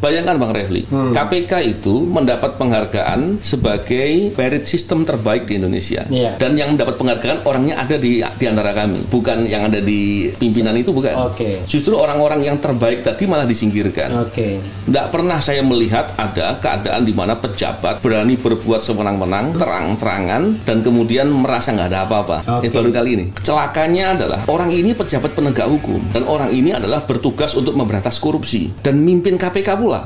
Bayangkan Bang Refli, KPK itu mendapat penghargaan sebagai merit system terbaik di Indonesia. Dan yang mendapat penghargaan orangnya ada di antara kami, bukan yang ada di pimpinan itu, bukan. Justru orang-orang yang terbaik tadi malah disingkirkan. Tidak pernah saya melihat ada keadaan di mana pejabat berani berbuat semenang-menang, terang-terangan, dan kemudian merasa nggak ada apa-apa. Baru kali ini. Celakanya adalah orang ini pejabat penegak hukum, dan orang ini adalah bertugas untuk memberantas korupsi dan mimpin KPK pula.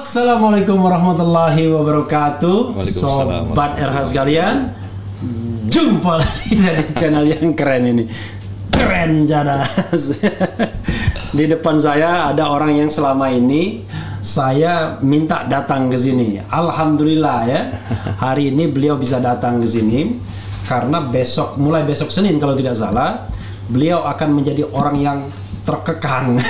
Assalamualaikum warahmatullahi wabarakatuh. Sobat RH sekalian, jumpa lagi dari channel yang keren ini. Keren jadas. Di depan saya ada orang yang selama ini saya minta datang ke sini. Alhamdulillah ya, hari ini beliau bisa datang ke sini karena mulai besok Senin kalau tidak salah, beliau akan menjadi orang yang terkekang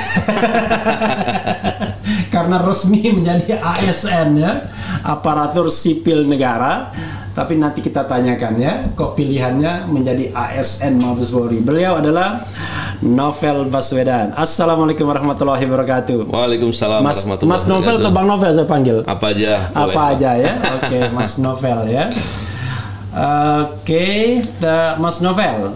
karena resmi menjadi ASN ya, aparatur sipil negara. Tapi nanti kita tanyakan ya, kok pilihannya menjadi ASN Mabes Polri. Beliau adalah Novel Baswedan. Assalamualaikum warahmatullahi wabarakatuh. Waalaikumsalam warahmatullahi wabarakatuh. Mas Novel atau Bang Novel saya panggil? Apa aja. Apa aja ya. Oke, Mas Novel ya. Oke, Mas Novel,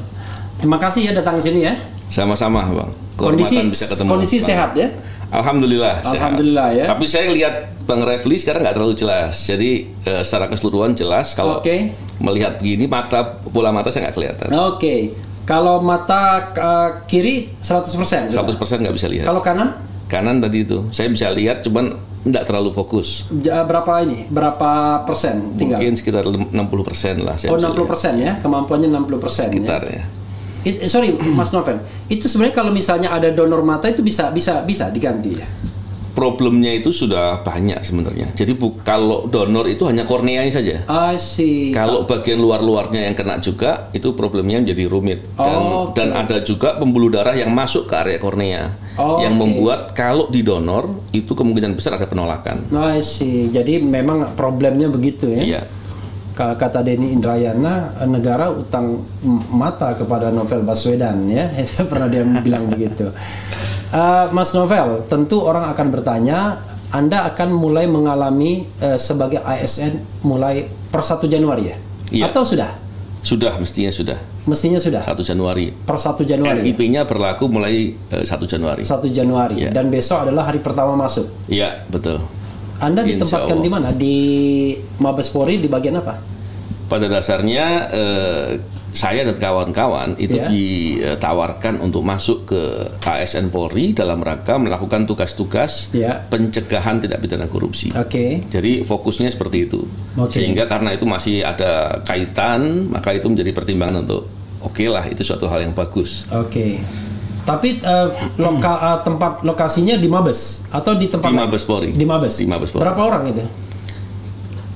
terima kasih ya datang ke sini ya. Sama-sama Bang. Kondisi sehat ya? Alhamdulillah. Alhamdulillah sehat. Ya. Tapi saya lihat Bang Refli sekarang nggak terlalu jelas. Jadi secara keseluruhan jelas. Kalau melihat begini bola mata saya nggak kelihatan. Kalau mata kiri 100%? 100% nggak bisa lihat. Kalau kanan? Kanan tadi itu saya bisa lihat, cuman nggak terlalu fokus. Berapa persen tinggal? Mungkin sekitar 60% lah. 60% ya? Kemampuannya 60%. Sekitar ya. Sorry Mas Novel, itu sebenarnya kalau misalnya ada donor mata itu bisa diganti ya? Problemnya itu sudah banyak sebenarnya. Jadi kalau donor itu hanya korneanya saja. Kalau bagian luar-luarnya yang kena juga, itu problemnya menjadi rumit. Dan ada juga pembuluh darah yang masuk ke area kornea, yang membuat kalau didonor itu kemungkinan besar ada penolakan. Jadi memang problemnya begitu ya? Iya. Kata Denny Indrayana, negara utang mata kepada Novel Baswedan ya, itu pernah dia bilang begitu. Mas Novel, tentu orang akan bertanya, Anda akan mulai mengalami sebagai ASN mulai per 1 Januari ya? Iya. Atau sudah? Sudah, mestinya sudah. Mestinya sudah? 1 Januari. Per 1 Januari RIP-nya berlaku mulai 1 Januari. 1 Januari, dan besok adalah hari pertama masuk? Iya, betul. Anda ditempatkan di mana? Di Mabes Polri di bagian apa? Pada dasarnya saya dan kawan-kawan itu ditawarkan untuk masuk ke ASN Polri dalam rangka melakukan tugas-tugas pencegahan tindak pidana korupsi. Jadi fokusnya seperti itu. Sehingga karena itu masih ada kaitan, maka itu menjadi pertimbangan untuk lah itu suatu hal yang bagus. Tapi tempat lokasinya di Mabes atau di tempat di Mabes Polri? Di Mabes. Berapa orang itu?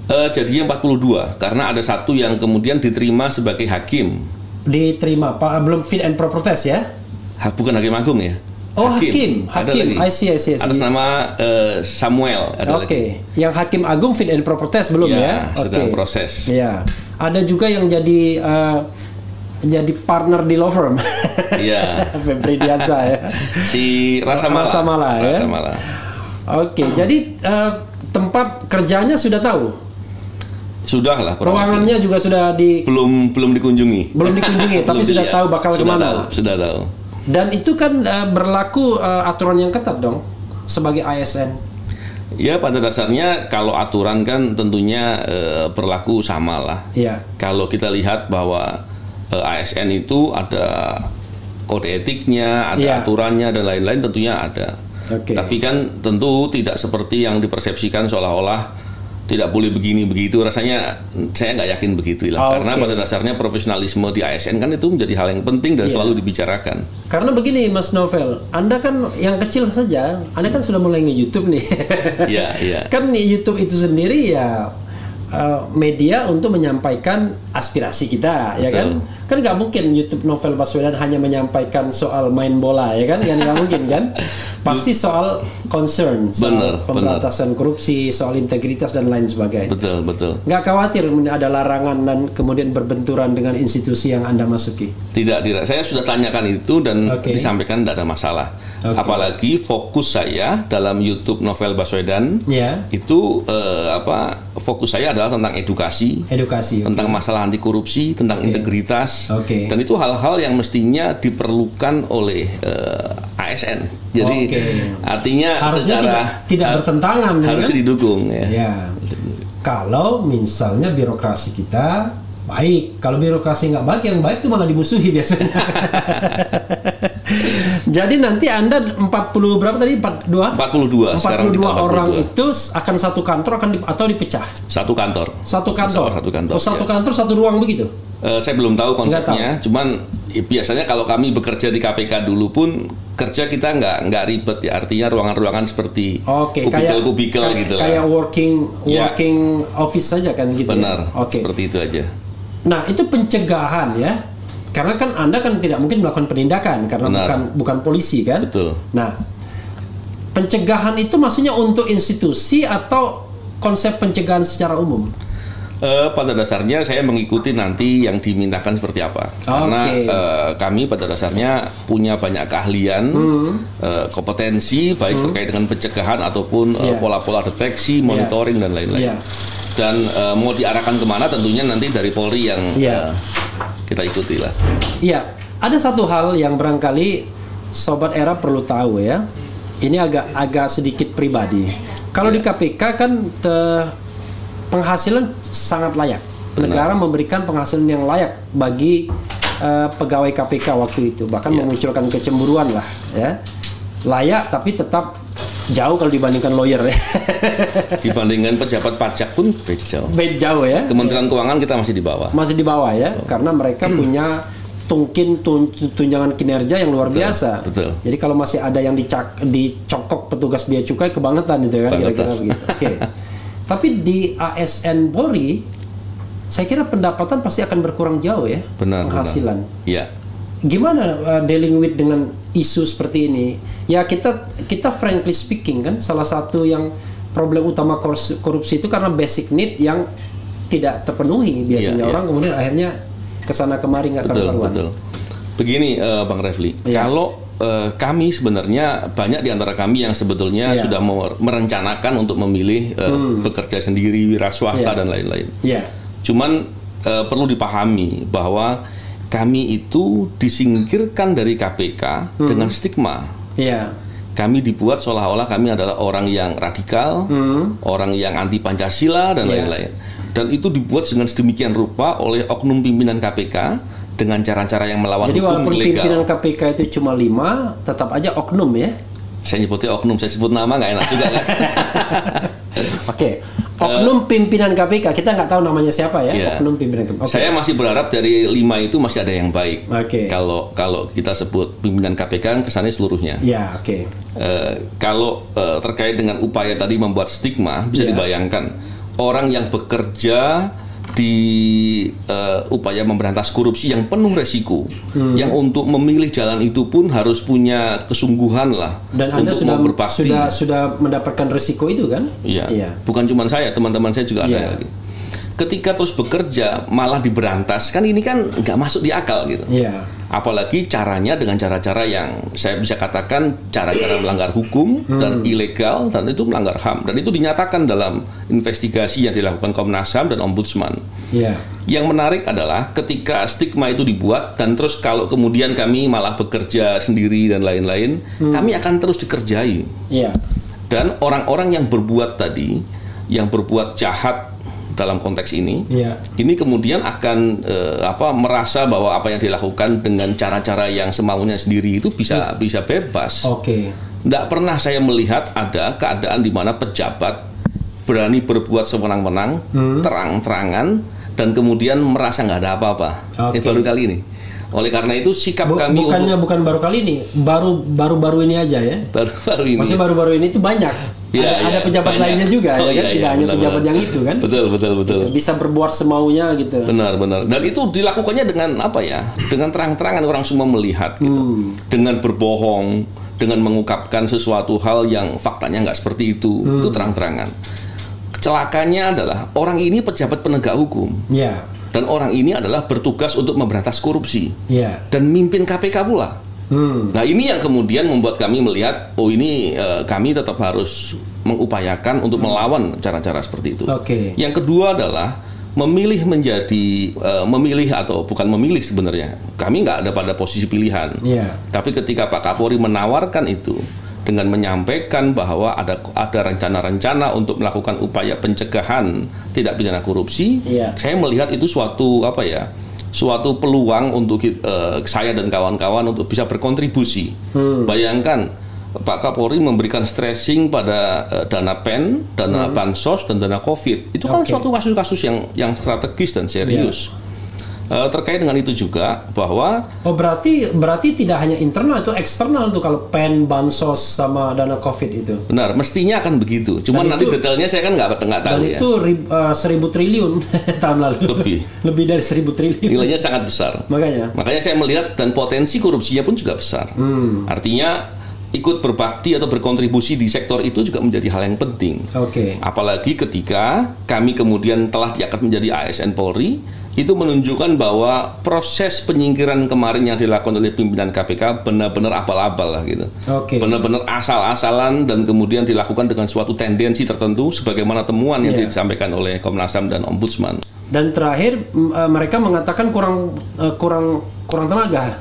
Jadinya 42 karena ada satu yang kemudian diterima sebagai hakim. Diterima, Pak, belum fit and proper test ya? Bukan hakim agung ya? Hakim. I see. Atas nama Samuel. Yang hakim agung fit and proper test belum ya? Sedang proses. Ya. Ada juga yang jadi partner di law firm. Iya. Febri Diansa ya. Si Rasa Mala ya. Jadi tempat kerjanya sudah tahu? Sudah lah. Ruangannya juga sudah belum dikunjungi. Tapi sudah tahu bakal kemana? Sudah tahu. Dan itu kan berlaku aturan yang ketat dong sebagai ASN. Ya, pada dasarnya kalau aturan kan tentunya berlaku sama lah. Kalau kita lihat bahwa ASN itu ada kode etiknya, ada aturannya dan lain-lain, tentunya ada. Tapi kan tentu tidak seperti yang dipersepsikan seolah-olah tidak boleh begini begitu, rasanya saya nggak yakin begitu lah. Karena pada dasarnya profesionalisme di ASN kan itu menjadi hal yang penting dan selalu dibicarakan. Karena begini Mas Novel, Anda kan yang kecil saja, Anda kan sudah mulai nge-YouTube nih. Iya. Kan YouTube itu sendiri ya media untuk menyampaikan aspirasi kita, ya kan? Kan nggak mungkin YouTube Novel Baswedan hanya menyampaikan soal main bola, ya kan? Nggak mungkin kan? Pasti soal concern, soal pemberantasan korupsi, soal integritas dan lain sebagainya. Betul. Nggak khawatir ada larangan dan kemudian berbenturan dengan institusi yang Anda masuki? Tidak. Saya sudah tanyakan itu dan disampaikan tidak ada masalah. Apalagi fokus saya dalam YouTube Novel Baswedan itu fokus saya adalah tentang edukasi tentang masalah anti korupsi, tentang integritas, dan itu hal-hal yang mestinya diperlukan oleh ASN. Jadi artinya harusnya secara tidak bertentangan, harus didukung. Kalau misalnya birokrasi kita baik, kalau birokrasi nggak baik, yang baik itu malah dimusuhi biasanya. Jadi nanti Anda 40 berapa tadi? 42 orang itu akan satu kantor atau dipecah? Satu kantor. Satu kantor, satu ruang begitu? Saya belum tahu konsepnya, cuman biasanya kalau kami bekerja di KPK dulu pun kerja kita nggak ribet ya, artinya ruangan-ruangan seperti kubikel gitu. Kayak working office saja kan gitu. Benar, seperti itu aja. Nah, itu pencegahan ya. Karena kan Anda kan tidak mungkin melakukan penindakan karena bukan polisi kan. Betul. Nah, pencegahan itu maksudnya untuk institusi atau konsep pencegahan secara umum? Pada dasarnya saya mengikuti nanti yang dimintakan seperti apa. Karena kami pada dasarnya punya banyak keahlian, kompetensi baik terkait dengan pencegahan ataupun pola-pola deteksi, monitoring dan lain-lain. Dan mau diarahkan kemana tentunya nanti dari Polri yang kita ikuti lah. Iya, ada satu hal yang barangkali Sobat Era perlu tahu ya. Ini agak sedikit pribadi. Kalau di KPK kan penghasilan sangat layak. Negara memberikan penghasilan yang layak bagi pegawai KPK waktu itu. Bahkan memunculkan kecemburuan lah ya. Layak tapi tetap jauh kalau dibandingkan lawyer ya. Dibandingkan pejabat pajak pun beda jauh. Beda jauh ya. Kementerian Keuangan kita masih di bawah. Masih di bawah ya, karena mereka punya tunjangan kinerja yang luar biasa. Betul. Jadi kalau masih ada yang dicokok petugas bea cukai kebangetan itu kan kira-kira begitu. Tapi di ASN Polri, saya kira pendapatan pasti akan berkurang jauh ya. Penghasilan. Iya. Gimana dealing with dengan isu seperti ini? Ya kita frankly speaking kan salah satu yang problem utama korupsi itu karena basic need yang tidak terpenuhi biasanya. Orang kemudian akhirnya kesana kemari nggak karuan. Betul. Begini Bang Refli, kalau kami sebenarnya banyak di antara kami yang sebetulnya sudah merencanakan untuk memilih bekerja sendiri, wira swasta dan lain-lain. Cuman perlu dipahami bahwa kami itu disingkirkan dari KPK dengan stigma. Kami dibuat seolah-olah kami adalah orang yang radikal, orang yang anti Pancasila dan lain-lain. Dan itu dibuat dengan sedemikian rupa oleh oknum pimpinan KPK dengan cara-cara yang melawan hukum ilegal. Jadi walaupun pimpinan KPK itu cuma 5, tetap aja oknum ya? Saya nyebutnya oknum, saya sebut nama nggak enak juga kan? Oknum pimpinan KPK, kita nggak tahu namanya siapa ya, oknum pimpinan KPK. Saya masih berharap dari 5 itu masih ada yang baik. Kalau kita sebut pimpinan KPK kan kesannya seluruhnya. Kalau terkait dengan upaya tadi membuat stigma, bisa dibayangkan orang yang bekerja di upaya memberantas korupsi yang penuh resiko, yang untuk memilih jalan itu pun harus punya kesungguhan lah. Dan Anda sudah mendapatkan resiko itu kan? Iya. Bukan cuma saya, teman-teman saya juga ada lagi. Ketika terus bekerja malah diberantas, kan ini kan nggak masuk di akal gitu. Apalagi caranya dengan cara-cara yang saya bisa katakan cara-cara melanggar hukum dan ilegal, dan itu melanggar HAM, dan itu dinyatakan dalam investigasi yang dilakukan Komnas HAM dan Ombudsman. Yang menarik adalah ketika stigma itu dibuat dan terus kalau kemudian kami malah bekerja sendiri dan lain-lain, kami akan terus dikerjai. Dan orang-orang yang berbuat tadi, yang berbuat jahat dalam konteks ini, ini kemudian akan merasa bahwa apa yang dilakukan dengan cara-cara yang semaunya sendiri itu bisa bebas. Nggak pernah saya melihat ada keadaan di mana pejabat berani berbuat sewenang-wenang, terang-terangan, dan kemudian merasa nggak ada apa-apa. Baru kali ini. Oleh karena itu sikap kami bukan baru kali ini, baru ini aja ya. Baru ini. Maksudnya baru ini itu banyak. Ada pejabat banyak lainnya juga ya kan, tidak hanya pejabat yang itu kan. Betul. Bisa berbuat semaunya gitu. Benar. Dan itu dilakukannya dengan apa ya? Dengan terang-terangan, orang semua melihat gitu. Dengan berbohong, dengan mengungkapkan sesuatu hal yang faktanya nggak seperti itu. Itu terang-terangan. Celakanya adalah orang ini pejabat penegak hukum. Dan orang ini adalah bertugas untuk memberantas korupsi dan mimpin KPK pula. Nah ini yang kemudian membuat kami melihat, ini kami tetap harus mengupayakan untuk melawan cara-cara seperti itu. Yang kedua adalah memilih atau bukan memilih sebenarnya. Kami nggak ada pada posisi pilihan. Tapi ketika Pak Kapolri menawarkan itu, dengan menyampaikan bahwa ada rencana-rencana untuk melakukan upaya pencegahan tidak pidana korupsi, saya melihat itu suatu peluang untuk saya dan kawan-kawan untuk bisa berkontribusi. Bayangkan Pak Kapolri memberikan stressing pada dana PEN, dana bansos, dan dana COVID. Itu kan suatu kasus-kasus yang strategis dan serius. Terkait dengan itu juga bahwa berarti tidak hanya internal, itu eksternal tuh kalau PEN, bansos sama dana COVID itu. Benar, mestinya akan begitu. Cuman nanti detailnya saya kan nggak tahu dan ya. Itu 1.000 triliun tahun lalu. Lebih dari 1.000 triliun. Nilainya sangat besar. Makanya saya melihat dan potensi korupsinya pun juga besar. Artinya ikut berbakti atau berkontribusi di sektor itu juga menjadi hal yang penting. Apalagi ketika kami kemudian telah diangkat menjadi ASN Polri, itu menunjukkan bahwa proses penyingkiran kemarin yang dilakukan oleh pimpinan KPK benar-benar abal-abal lah gitu. Benar-benar asal-asalan dan kemudian dilakukan dengan suatu tendensi tertentu sebagaimana temuan yang disampaikan oleh Komnas HAM dan Ombudsman. Dan terakhir mereka mengatakan kurang tenaga.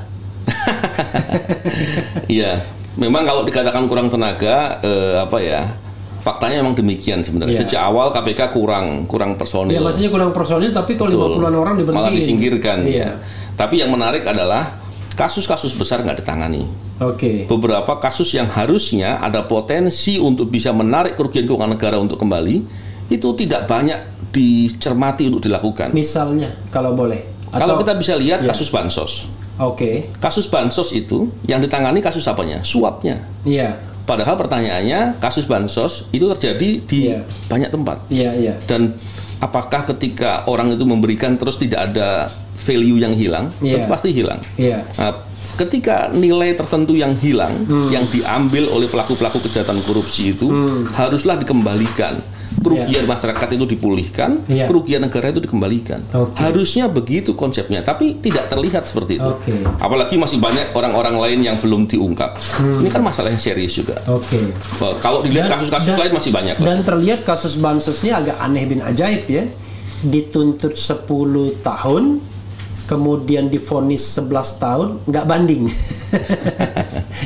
Iya, memang kalau dikatakan kurang tenaga faktanya memang demikian sebenarnya. Sejak awal KPK kurang personil. Maksudnya kurang personil, tapi kalau 50-an orang diberhentiin, malah disingkirkan. Tapi yang menarik adalah kasus-kasus besar nggak ditangani. Beberapa kasus yang harusnya ada potensi untuk bisa menarik kerugian keuangan negara untuk kembali, itu tidak banyak dicermati untuk dilakukan. Misalnya, kalau boleh. Kalau kita bisa lihat kasus bansos. Kasus bansos itu yang ditangani kasus apanya? Suapnya. Padahal pertanyaannya, kasus bansos itu terjadi di banyak tempat. Dan apakah ketika orang itu memberikan terus tidak ada value yang hilang? Tentu pasti hilang. Nah, ketika nilai tertentu yang hilang, yang diambil oleh pelaku-pelaku kejahatan korupsi itu, haruslah dikembalikan. Kerugian masyarakat itu dipulihkan, kerugian negara itu dikembalikan. Harusnya begitu konsepnya, tapi tidak terlihat seperti itu. Apalagi masih banyak orang-orang lain yang belum diungkap. Ini kan masalah yang serius juga. Kalau dilihat kasus-kasus lain masih banyak. Dan terlihat kasus bansosnya agak aneh bin ajaib ya. Dituntut 10 tahun, kemudian divonis 11 tahun, nggak banding.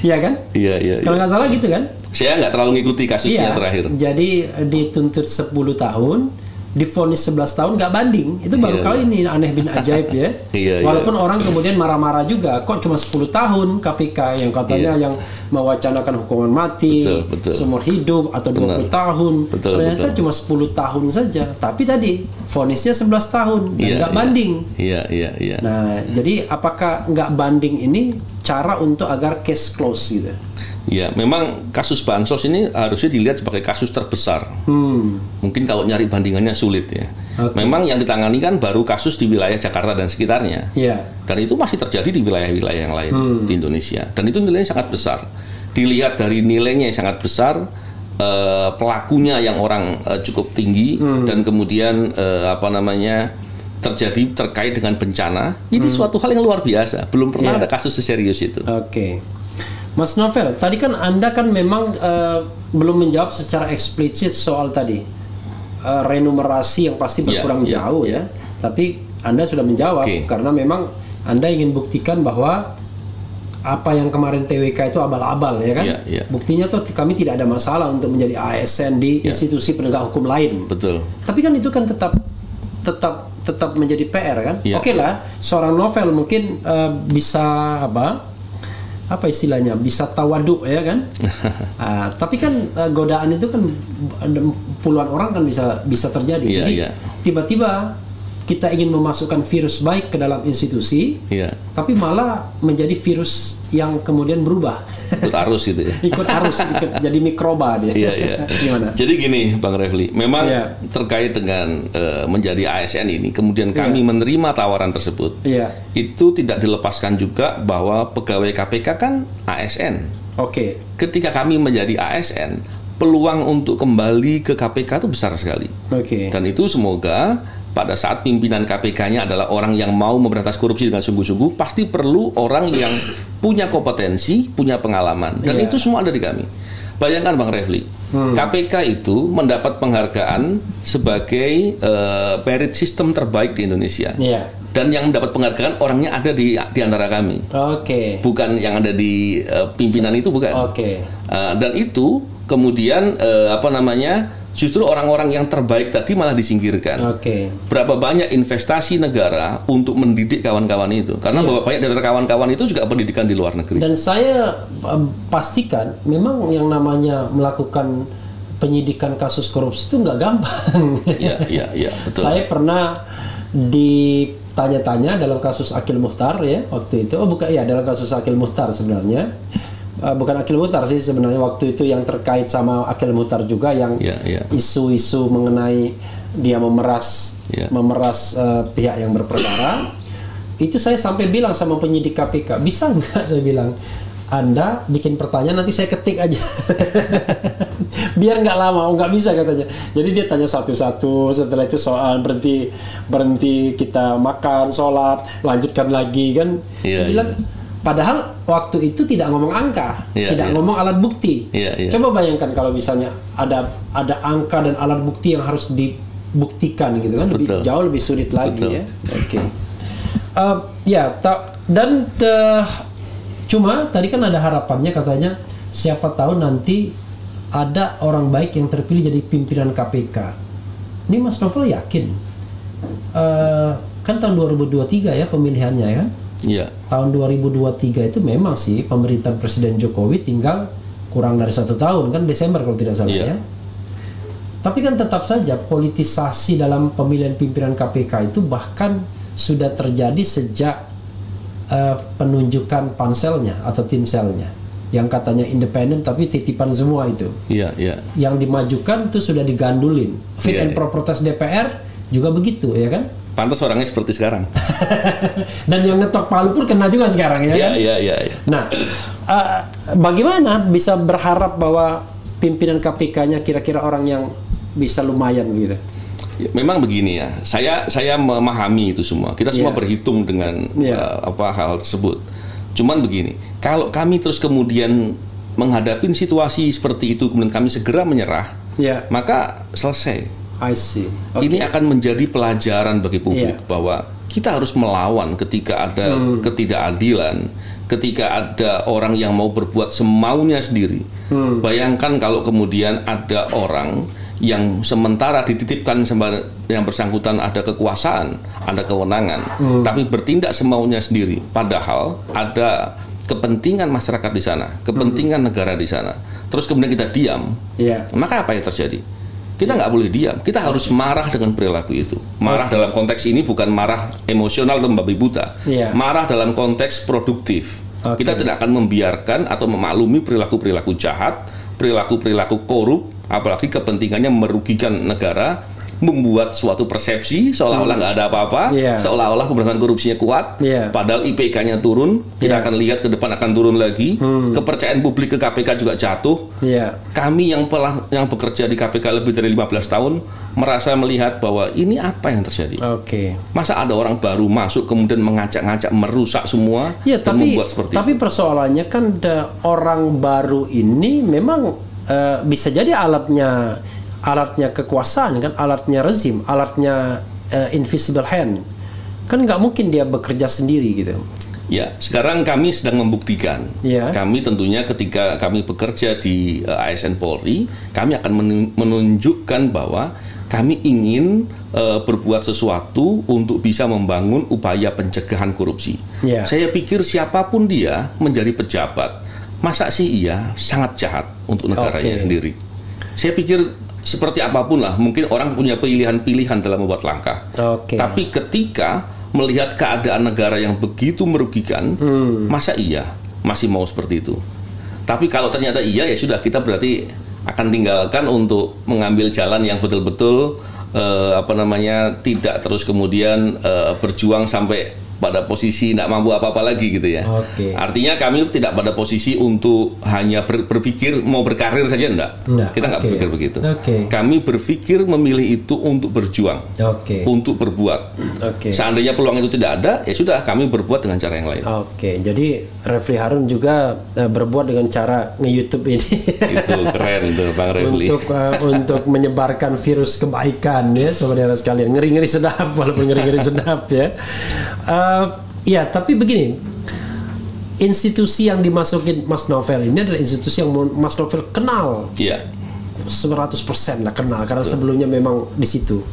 Iya kan? Iya. Kalau nggak salah gitu kan? Saya nggak terlalu ngikuti kasusnya terakhir. Jadi dituntut 10 tahun, divonis 11 tahun, nggak banding. Itu baru kali ini aneh bin ajaib ya. Walaupun orang kemudian marah-marah juga, kok cuma 10 tahun KPK yang katanya yang mewacanakan hukuman mati, seumur hidup atau 20 tahun. Ternyata cuma 10 tahun saja. Tapi tadi vonisnya 11 tahun dan nggak banding. Nah, jadi apakah nggak banding ini cara untuk agar case close gitu? Ya, memang kasus bansos ini harusnya dilihat sebagai kasus terbesar. Mungkin kalau nyari bandingannya sulit ya. Memang yang ditangani kan baru kasus di wilayah Jakarta dan sekitarnya. Dan itu masih terjadi di wilayah-wilayah yang lain di Indonesia. Dan itu nilainya sangat besar. Dilihat dari nilainya yang sangat besar, pelakunya yang orang cukup tinggi, dan kemudian terjadi terkait dengan bencana. Ini suatu hal yang luar biasa. Belum pernah ada kasus seserius itu. Mas Novel, tadi kan Anda kan memang belum menjawab secara eksplisit soal tadi renumerasi yang pasti berkurang jauh ya. Tapi Anda sudah menjawab karena memang Anda ingin buktikan bahwa apa yang kemarin TWK itu abal-abal ya kan? Buktinya tuh kami tidak ada masalah untuk menjadi ASN di institusi penegak hukum lain. Tapi kan itu kan tetap menjadi PR kan? Oke lah, seorang Novel mungkin bisa apa istilahnya, bisa tawaduk ya kan. Tapi kan godaan itu kan puluhan orang kan bisa terjadi. Jadi tiba-tiba kita ingin memasukkan virus baik ke dalam institusi, tapi malah menjadi virus yang kemudian berubah. Ikut arus gitu ya. Ikut arus, jadi mikroba dia. Gimana? Jadi gini Bang Refli, memang terkait dengan menjadi ASN ini, kemudian kami menerima tawaran tersebut, itu tidak dilepaskan juga bahwa pegawai KPK kan ASN. Ketika kami menjadi ASN, peluang untuk kembali ke KPK itu besar sekali. Dan itu semoga pada saat pimpinan KPK-nya adalah orang yang mau memberantas korupsi dengan sungguh-sungguh, pasti perlu orang yang punya kompetensi, punya pengalaman. Dan itu semua ada di kami. Bayangkan Bang Refli, KPK itu mendapat penghargaan sebagai merit system terbaik di Indonesia. Dan yang mendapat penghargaan orangnya ada di antara kami. Bukan yang ada di pimpinan itu, bukan. Dan itu kemudian justru orang-orang yang terbaik tadi malah disingkirkan. Berapa banyak investasi negara untuk mendidik kawan-kawan itu? Karena banyak dari kawan-kawan itu juga pendidikan di luar negeri. Dan saya pastikan memang yang namanya melakukan penyidikan kasus korupsi itu nggak gampang. Iya, betul. Saya pernah ditanya-tanya dalam kasus Akil Mukhtar ya waktu itu. Dalam kasus Akil Mukhtar sebenarnya. Bukan Akil Mukhtar sih sebenarnya waktu itu, yang terkait sama Akil Mukhtar juga yang isu-isu mengenai dia memeras pihak yang berperkara. Itu saya sampai bilang sama penyidik KPK, bisa nggak, saya bilang, Anda bikin pertanyaan nanti saya ketik aja. Biar nggak lama. Nggak bisa katanya. Jadi dia tanya satu-satu, setelah itu soal berhenti kita makan, sholat, lanjutkan lagi kan. Bilang, padahal waktu itu tidak ngomong angka, tidak ngomong alat bukti. Coba bayangkan kalau misalnya ada angka dan alat bukti yang harus dibuktikan gitu kan, jauh lebih sulit lagi. Cuma tadi kan ada harapannya katanya, siapa tahu nanti ada orang baik yang terpilih jadi pimpinan KPK. Ini Mas Novel yakin? Kan tahun 2023 ya pemilihannya ya kan? Tahun 2023 itu memang sih pemerintahan Presiden Jokowi tinggal kurang dari 1 tahun kan, Desember kalau tidak salah ya. Tapi kan tetap saja politisasi dalam pemilihan pimpinan KPK itu bahkan sudah terjadi sejak penunjukan panselnya atau tim selnya yang katanya independen tapi titipan semua itu. Yang dimajukan itu sudah digandulin. Fit and proper test DPR juga begitu ya kan. Pantas orangnya seperti sekarang. Dan yang ngetok palu pun kena juga sekarang ya kan? Nah, bagaimana bisa berharap bahwa pimpinan KPK-nya kira-kira orang yang bisa lumayan gitu? Memang begini ya, saya memahami itu semua. Kita semua berhitung dengan hal tersebut. Cuman begini, kalau kami terus kemudian menghadapi situasi seperti itu, kemudian kami segera menyerah, maka selesai. I see. Ini akan menjadi pelajaran bagi publik bahwa kita harus melawan ketika ada ketidakadilan, ketika ada orang yang mau berbuat semaunya sendiri. Bayangkan kalau kemudian ada orang yang sementara dititipkan yang bersangkutan ada kekuasaan, ada kewenangan, tapi bertindak semaunya sendiri. Padahal ada kepentingan masyarakat di sana, kepentingan negara di sana. Terus kemudian kita diam, maka apa yang terjadi? Kita nggak boleh diam, kita harus marah dengan perilaku itu. Marah dalam konteks ini bukan marah emosional atau membabi buta, marah dalam konteks produktif. Kita tidak akan membiarkan atau memaklumi perilaku-perilaku jahat, perilaku-perilaku korup, apalagi kepentingannya merugikan negara, membuat suatu persepsi seolah-olah nggak ada apa-apa, seolah-olah pemberantasan korupsinya kuat, padahal IPK-nya turun. Kita akan lihat ke depan akan turun lagi, kepercayaan publik ke KPK juga jatuh. Kami yang bekerja di KPK lebih dari 15 tahun merasa melihat bahwa ini apa yang terjadi. Masa ada orang baru masuk kemudian mengacak-ngacak, merusak semua, dan membuat seperti itu. Tapi persoalannya kan orang baru ini memang bisa jadi alatnya kekuasaan kan, alatnya rezim, alatnya invisible hand kan, nggak mungkin dia bekerja sendiri gitu. Sekarang kami sedang membuktikan. Kami tentunya ketika kami bekerja di ASN Polri, kami akan menunjukkan bahwa kami ingin berbuat sesuatu untuk bisa membangun upaya pencegahan korupsi. Saya pikir siapapun dia menjadi pejabat, masa sih ia sangat jahat untuk negaranya sendiri. Saya pikir seperti apapun lah, mungkin orang punya pilihan-pilihan dalam membuat langkah. Tapi ketika melihat keadaan negara yang begitu merugikan, masa iya masih mau seperti itu? Tapi kalau ternyata iya, ya sudah, kita berarti akan tinggalkan untuk mengambil jalan yang betul-betul tidak terus kemudian berjuang sampai pada posisi tidak mampu apa-apa lagi gitu ya. Artinya kami tidak pada posisi untuk hanya berpikir mau berkarir saja, enggak. Kita nggak berpikir begitu. Kami berpikir memilih itu untuk berjuang, untuk berbuat. Seandainya peluang itu tidak ada, ya sudah, kami berbuat dengan cara yang lain. Jadi Refli Harun juga berbuat dengan cara nge-YouTube ini. Itu keren itu Bang Refli. Untuk menyebarkan virus kebaikan ya, saudara sekalian. Ngeri-ngeri sedap, walaupun ngeri-ngeri sedap ya. Ya, tapi begini, institusi yang dimasukin Mas Novel ini adalah institusi yang Mas Novel kenal. 100% lah kenal, karena sebelumnya memang di situ.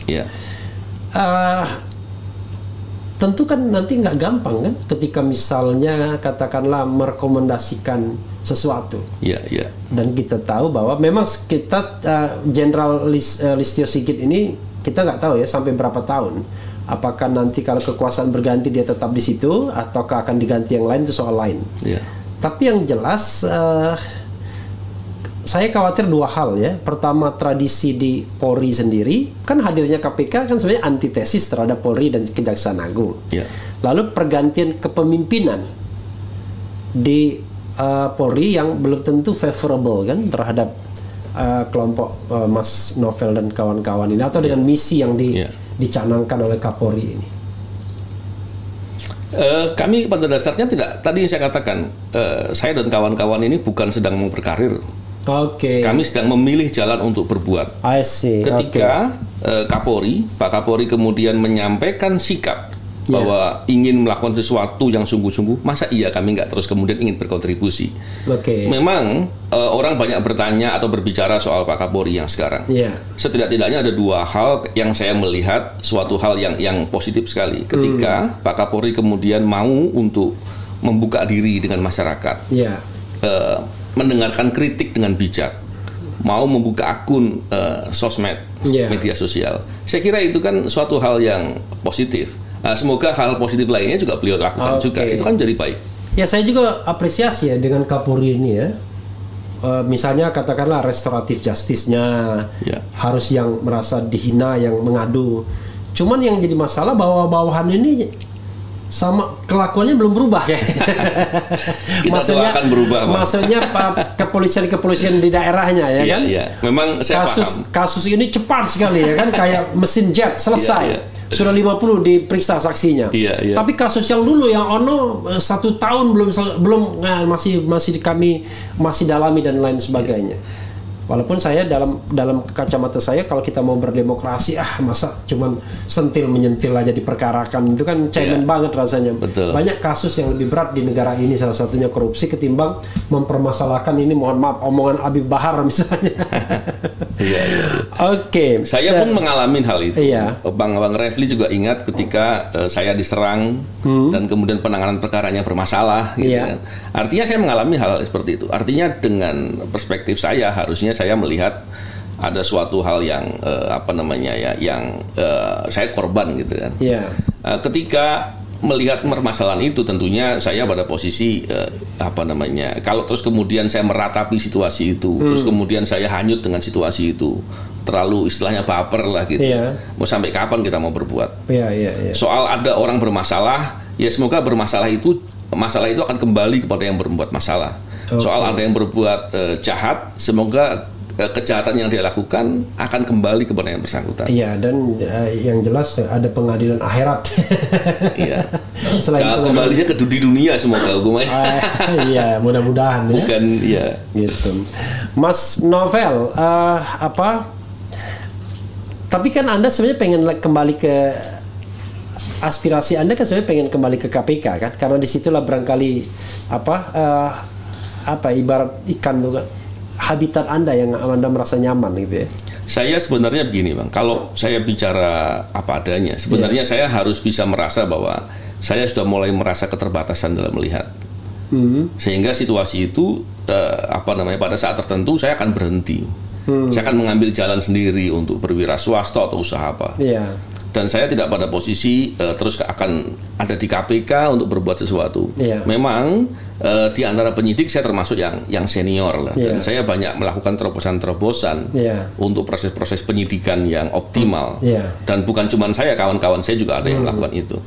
Tentu kan nanti nggak gampang kan, ketika misalnya katakanlah merekomendasikan sesuatu. Dan kita tahu bahwa memang kita Jenderal Listio Sigit ini kita nggak tahu ya sampai berapa tahun. Apakah nanti kalau kekuasaan berganti dia tetap di situ, ataukah akan diganti yang lain, itu soal lain. Tapi yang jelas saya khawatir dua hal ya. Pertama, tradisi di Polri sendiri, kan hadirnya KPK kan sebenarnya antitesis terhadap Polri dan Kejaksaan Agung. Lalu pergantian kepemimpinan di Polri yang belum tentu favorable kan terhadap kelompok Mas Novel dan kawan-kawan ini, atau dengan misi yang dicanangkan oleh Kapolri ini. Kami pada dasarnya tidak, tadi saya katakan, saya dan kawan-kawan ini bukan sedang mau berkarir. Kami sedang memilih jalan untuk berbuat. Ketika Pak Kapolri kemudian menyampaikan sikap bahwa ingin melakukan sesuatu yang sungguh-sungguh, masa iya kami nggak terus kemudian ingin berkontribusi? Memang orang banyak bertanya atau berbicara soal Pak Kapolri yang sekarang. Setidak-tidaknya ada dua hal yang saya melihat suatu hal yang positif sekali. Ketika Pak Kapolri kemudian mau untuk membuka diri dengan masyarakat, mendengarkan kritik dengan bijak, mau membuka akun sosmed, media sosial. Saya kira itu kan suatu hal yang positif. Semoga hal positif lainnya juga beliau lakukan juga. Itu kan jadi baik. Ya, saya juga apresiasi ya dengan Kapolri ini ya. Misalnya katakanlah restoratif justice-nya harus yang merasa dihina, yang mengadu. Cuman yang jadi masalah bahwa bawahan ini sama kelakuannya belum berubah ya. Maksudnya akan berubah. Maksudnya kepolisian di daerahnya ya kan. Memang saya kasus ini cepat sekali ya kan, kayak mesin jet selesai. Sudah 50 diperiksa saksinya. Tapi kasus yang dulu yang ono 1 tahun belum masih kami dalami dan lain sebagainya. Walaupun saya dalam kacamata saya, kalau kita mau berdemokrasi, masa cuman sentil menyentil aja diperkarakan, itu kan cemen banget rasanya. Banyak kasus yang lebih berat di negara ini, salah satunya korupsi, ketimbang mempermasalahkan ini, mohon maaf, omongan Habib Bahar misalnya. Saya pun mengalami hal itu. Bang Refli juga ingat ketika saya diserang dan kemudian penanganan perkaranya bermasalah. Kan. Artinya saya mengalami hal seperti itu. Artinya dengan perspektif saya, harusnya saya melihat ada suatu hal yang saya korban gitu kan. Ketika melihat permasalahan itu, tentunya saya pada posisi kalau terus kemudian saya meratapi situasi itu, terus kemudian saya hanyut dengan situasi itu, terlalu istilahnya baper lah gitu. Mau sampai kapan kita mau berbuat? Soal ada orang bermasalah, ya semoga masalah itu akan kembali kepada yang berbuat masalah. Soal ada yang berbuat jahat, semoga kejahatan yang dia lakukan akan kembali kepada yang bersangkutan. Dan yang jelas ada pengadilan akhirat. Selain kembalinya ke di dunia semoga hukumannya. Mudah-mudahan. Bukan gitu. Mas Novel, tapi kan Anda sebenarnya pengen kembali ke aspirasi Anda, kan sebenarnya pengen kembali ke KPK kan, karena disitulah barangkali ibarat ikan tuh, habitat Anda yang Anda merasa nyaman gitu ya. Saya sebenarnya begini, Bang. Kalau saya bicara apa adanya, sebenarnya saya harus bisa merasa bahwa saya sudah mulai merasa keterbatasan dalam melihat. Sehingga situasi itu pada saat tertentu saya akan berhenti. Saya akan mengambil jalan sendiri untuk berwira swasta atau usaha apa. Dan saya tidak pada posisi terus akan ada di KPK untuk berbuat sesuatu. Memang di antara penyidik saya termasuk yang senior lah. Dan saya banyak melakukan terobosan-terobosan untuk proses-proses penyidikan yang optimal. Dan bukan cuma saya, kawan-kawan saya juga ada yang melakukan itu.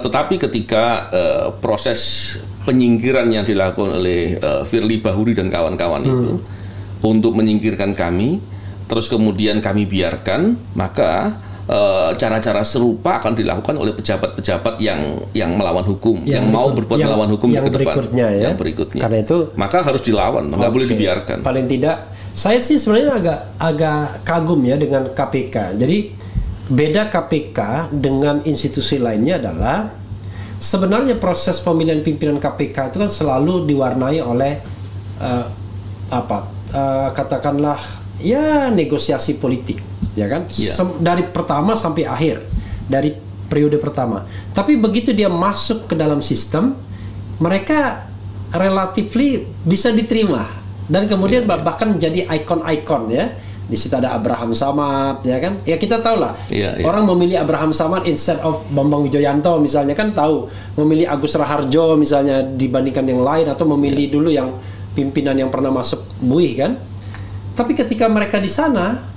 Tetapi ketika proses penyingkiran yang dilakukan oleh Firly Bahuri dan kawan-kawan itu untuk menyingkirkan kami, terus kemudian kami biarkan, maka cara-cara serupa akan dilakukan oleh pejabat-pejabat yang melawan hukum, yang mau berbuat melawan hukum ke depan, yang berikutnya. Karena itu maka harus dilawan, nggak boleh dibiarkan. Paling tidak, saya sih sebenarnya agak kagum ya dengan KPK. Jadi beda KPK dengan institusi lainnya adalah sebenarnya proses pemilihan pimpinan KPK itu kan selalu diwarnai oleh katakanlah ya negosiasi politik, ya kan? Dari pertama sampai akhir, dari periode pertama. Tapi begitu dia masuk ke dalam sistem, mereka relatively bisa diterima dan kemudian bahkan jadi ikon-ikon ya. Di situ ada Abraham Samad, ya kan? Ya kita tahu lah. Orang memilih Abraham Samad instead of Bambang Wijoyanto misalnya, kan tahu. Memilih Agus Raharjo misalnya dibandingkan yang lain, atau memilih dulu yang pimpinan yang pernah masuk BUI kan. Tapi ketika mereka di sana,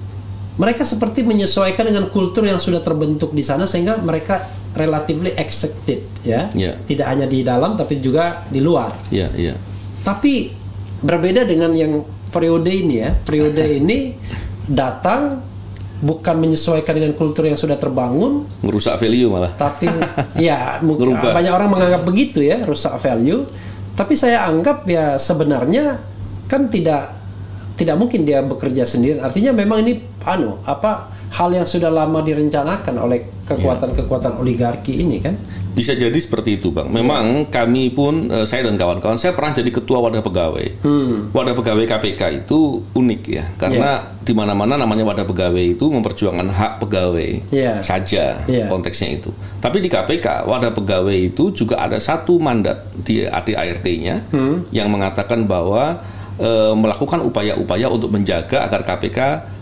mereka seperti menyesuaikan dengan kultur yang sudah terbentuk di sana, sehingga mereka relatively accepted ya. Tidak hanya di dalam tapi juga di luar. Tapi berbeda dengan yang periode ini ya. Periode ini datang bukan menyesuaikan dengan kultur yang sudah terbangun, merusak value malah. Tapi ya banyak orang menganggap begitu ya, rusak value. Tapi saya anggap ya sebenarnya kan tidak mungkin dia bekerja sendiri. Artinya memang ini hal yang sudah lama direncanakan oleh kekuatan-kekuatan oligarki ini kan. Bisa jadi seperti itu, Bang. Memang kami pun, saya dan kawan-kawan, saya pernah jadi ketua wadah pegawai. Wadah pegawai KPK itu unik ya, karena di mana-mana namanya wadah pegawai itu memperjuangkan hak pegawai saja konteksnya itu. Tapi di KPK, wadah pegawai itu juga ada satu mandat di ADART-nya yang mengatakan bahwa melakukan upaya-upaya untuk menjaga agar KPK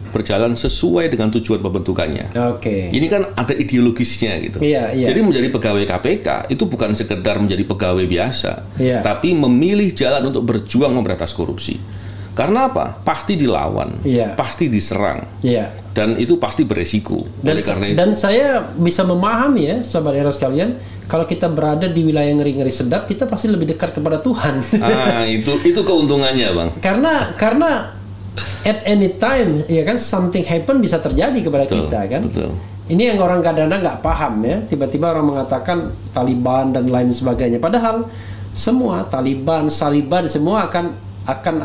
berjalan sesuai dengan tujuan pembentukannya. Ini kan ada ideologisnya gitu. Jadi menjadi pegawai KPK itu bukan sekedar menjadi pegawai biasa, tapi memilih jalan untuk berjuang memberantas korupsi. Karena apa? Pasti dilawan, pasti diserang, dan itu pasti beresiko. Dan saya bisa memahami ya, sahabat era sekalian, kalau kita berada di wilayah ngeri-ngeri sedap, kita pasti lebih dekat kepada Tuhan. Itu keuntungannya, Bang. Karena at any time ya kan, something happen, bisa terjadi kepada kita kan. Ini yang orang kadang-kadang nggak paham ya. Tiba-tiba orang mengatakan Taliban dan lain sebagainya. Padahal semua Taliban, Saliban semua akan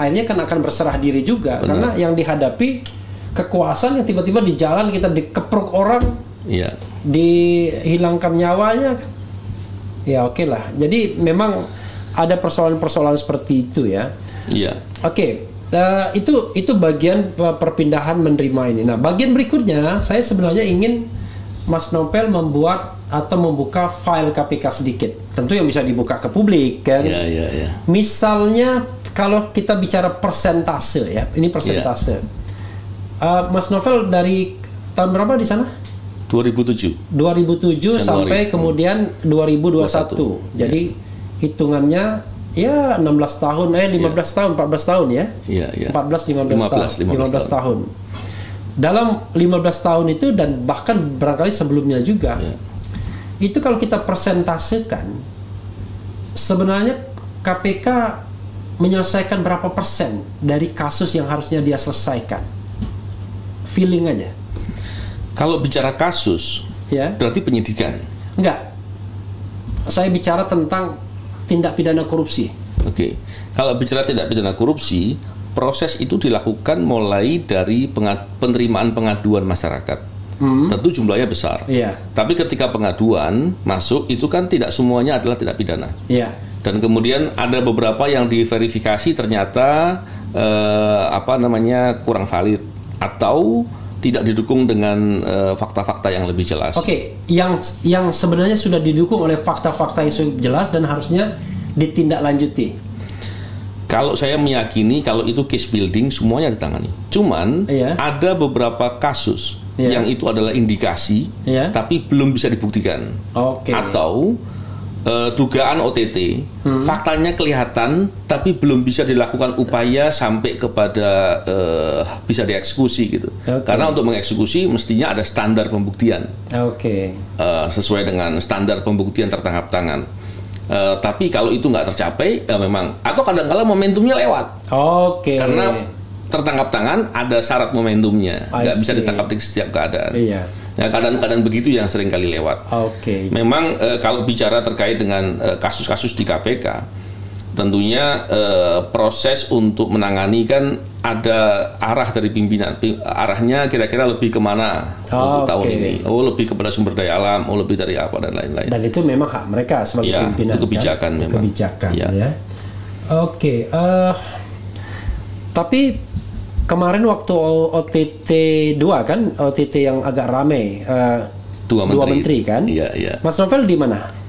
akhirnya akan berserah diri juga. Karena yang dihadapi kekuasaan yang tiba-tiba di jalan kita dikeprok orang, dihilangkan nyawanya kan. Ya oke lah. Jadi memang ada persoalan-persoalan seperti itu ya. Itu bagian perpindahan menerima ini. Nah, bagian berikutnya saya sebenarnya ingin Mas Novel membuat atau membuka file KPK sedikit. Tentu yang bisa dibuka ke publik kan. Misalnya kalau kita bicara persentase ya, ini persentase. Mas Novel dari tahun berapa di sana? 2007 Januari. Sampai kemudian 2021. Jadi hitungannya ya 16 tahun, 15 tahun, 14 tahun ya. 15 tahun. Dalam 15 tahun itu, dan bahkan barangkali sebelumnya juga, itu kalau kita persentasekan, sebenarnya KPK menyelesaikan berapa persen dari kasus yang harusnya dia selesaikan? Feeling aja. Kalau bicara kasus, berarti penyidikan? Enggak. Saya bicara tentang tindak pidana korupsi. Kalau bicara tindak pidana korupsi, proses itu dilakukan mulai dari penerimaan pengaduan masyarakat. Tentu jumlahnya besar. Tapi ketika pengaduan masuk, itu kan tidak semuanya adalah tindak pidana. Dan kemudian ada beberapa yang diverifikasi ternyata kurang valid atau tidak didukung dengan fakta-fakta yang lebih jelas. Oke, yang sebenarnya sudah didukung oleh fakta-fakta yang sudah jelas dan harusnya ditindaklanjuti. Kalau saya meyakini kalau itu case building semuanya ditangani. Cuman ada beberapa kasus yang itu adalah indikasi tapi belum bisa dibuktikan. Atau dugaan OTT, faktanya kelihatan tapi belum bisa dilakukan upaya sampai kepada bisa dieksekusi gitu. Karena untuk mengeksekusi mestinya ada standar pembuktian. Sesuai dengan standar pembuktian tertangkap tangan. Tapi kalau itu nggak tercapai, memang atau kadang-kala momentumnya lewat. Karena tertangkap tangan ada syarat momentumnya, nggak bisa ditangkap di setiap keadaan. Ya, kadang-kadang begitu yang sering kali lewat. Memang kalau bicara terkait dengan kasus-kasus di KPK, tentunya proses untuk menangani kan ada arah dari pimpinan. Arahnya kira-kira lebih kemana untuk tahun ini? Lebih kepada sumber daya alam, lebih dari apa dan lain-lain. Dan itu memang hak mereka sebagai pimpinan. Itu kebijakan kan? memang. Kebijakan ya. Tapi kemarin waktu OTT 2 kan, OTT yang agak ramai, dua menteri kan? Mas Novel di mana?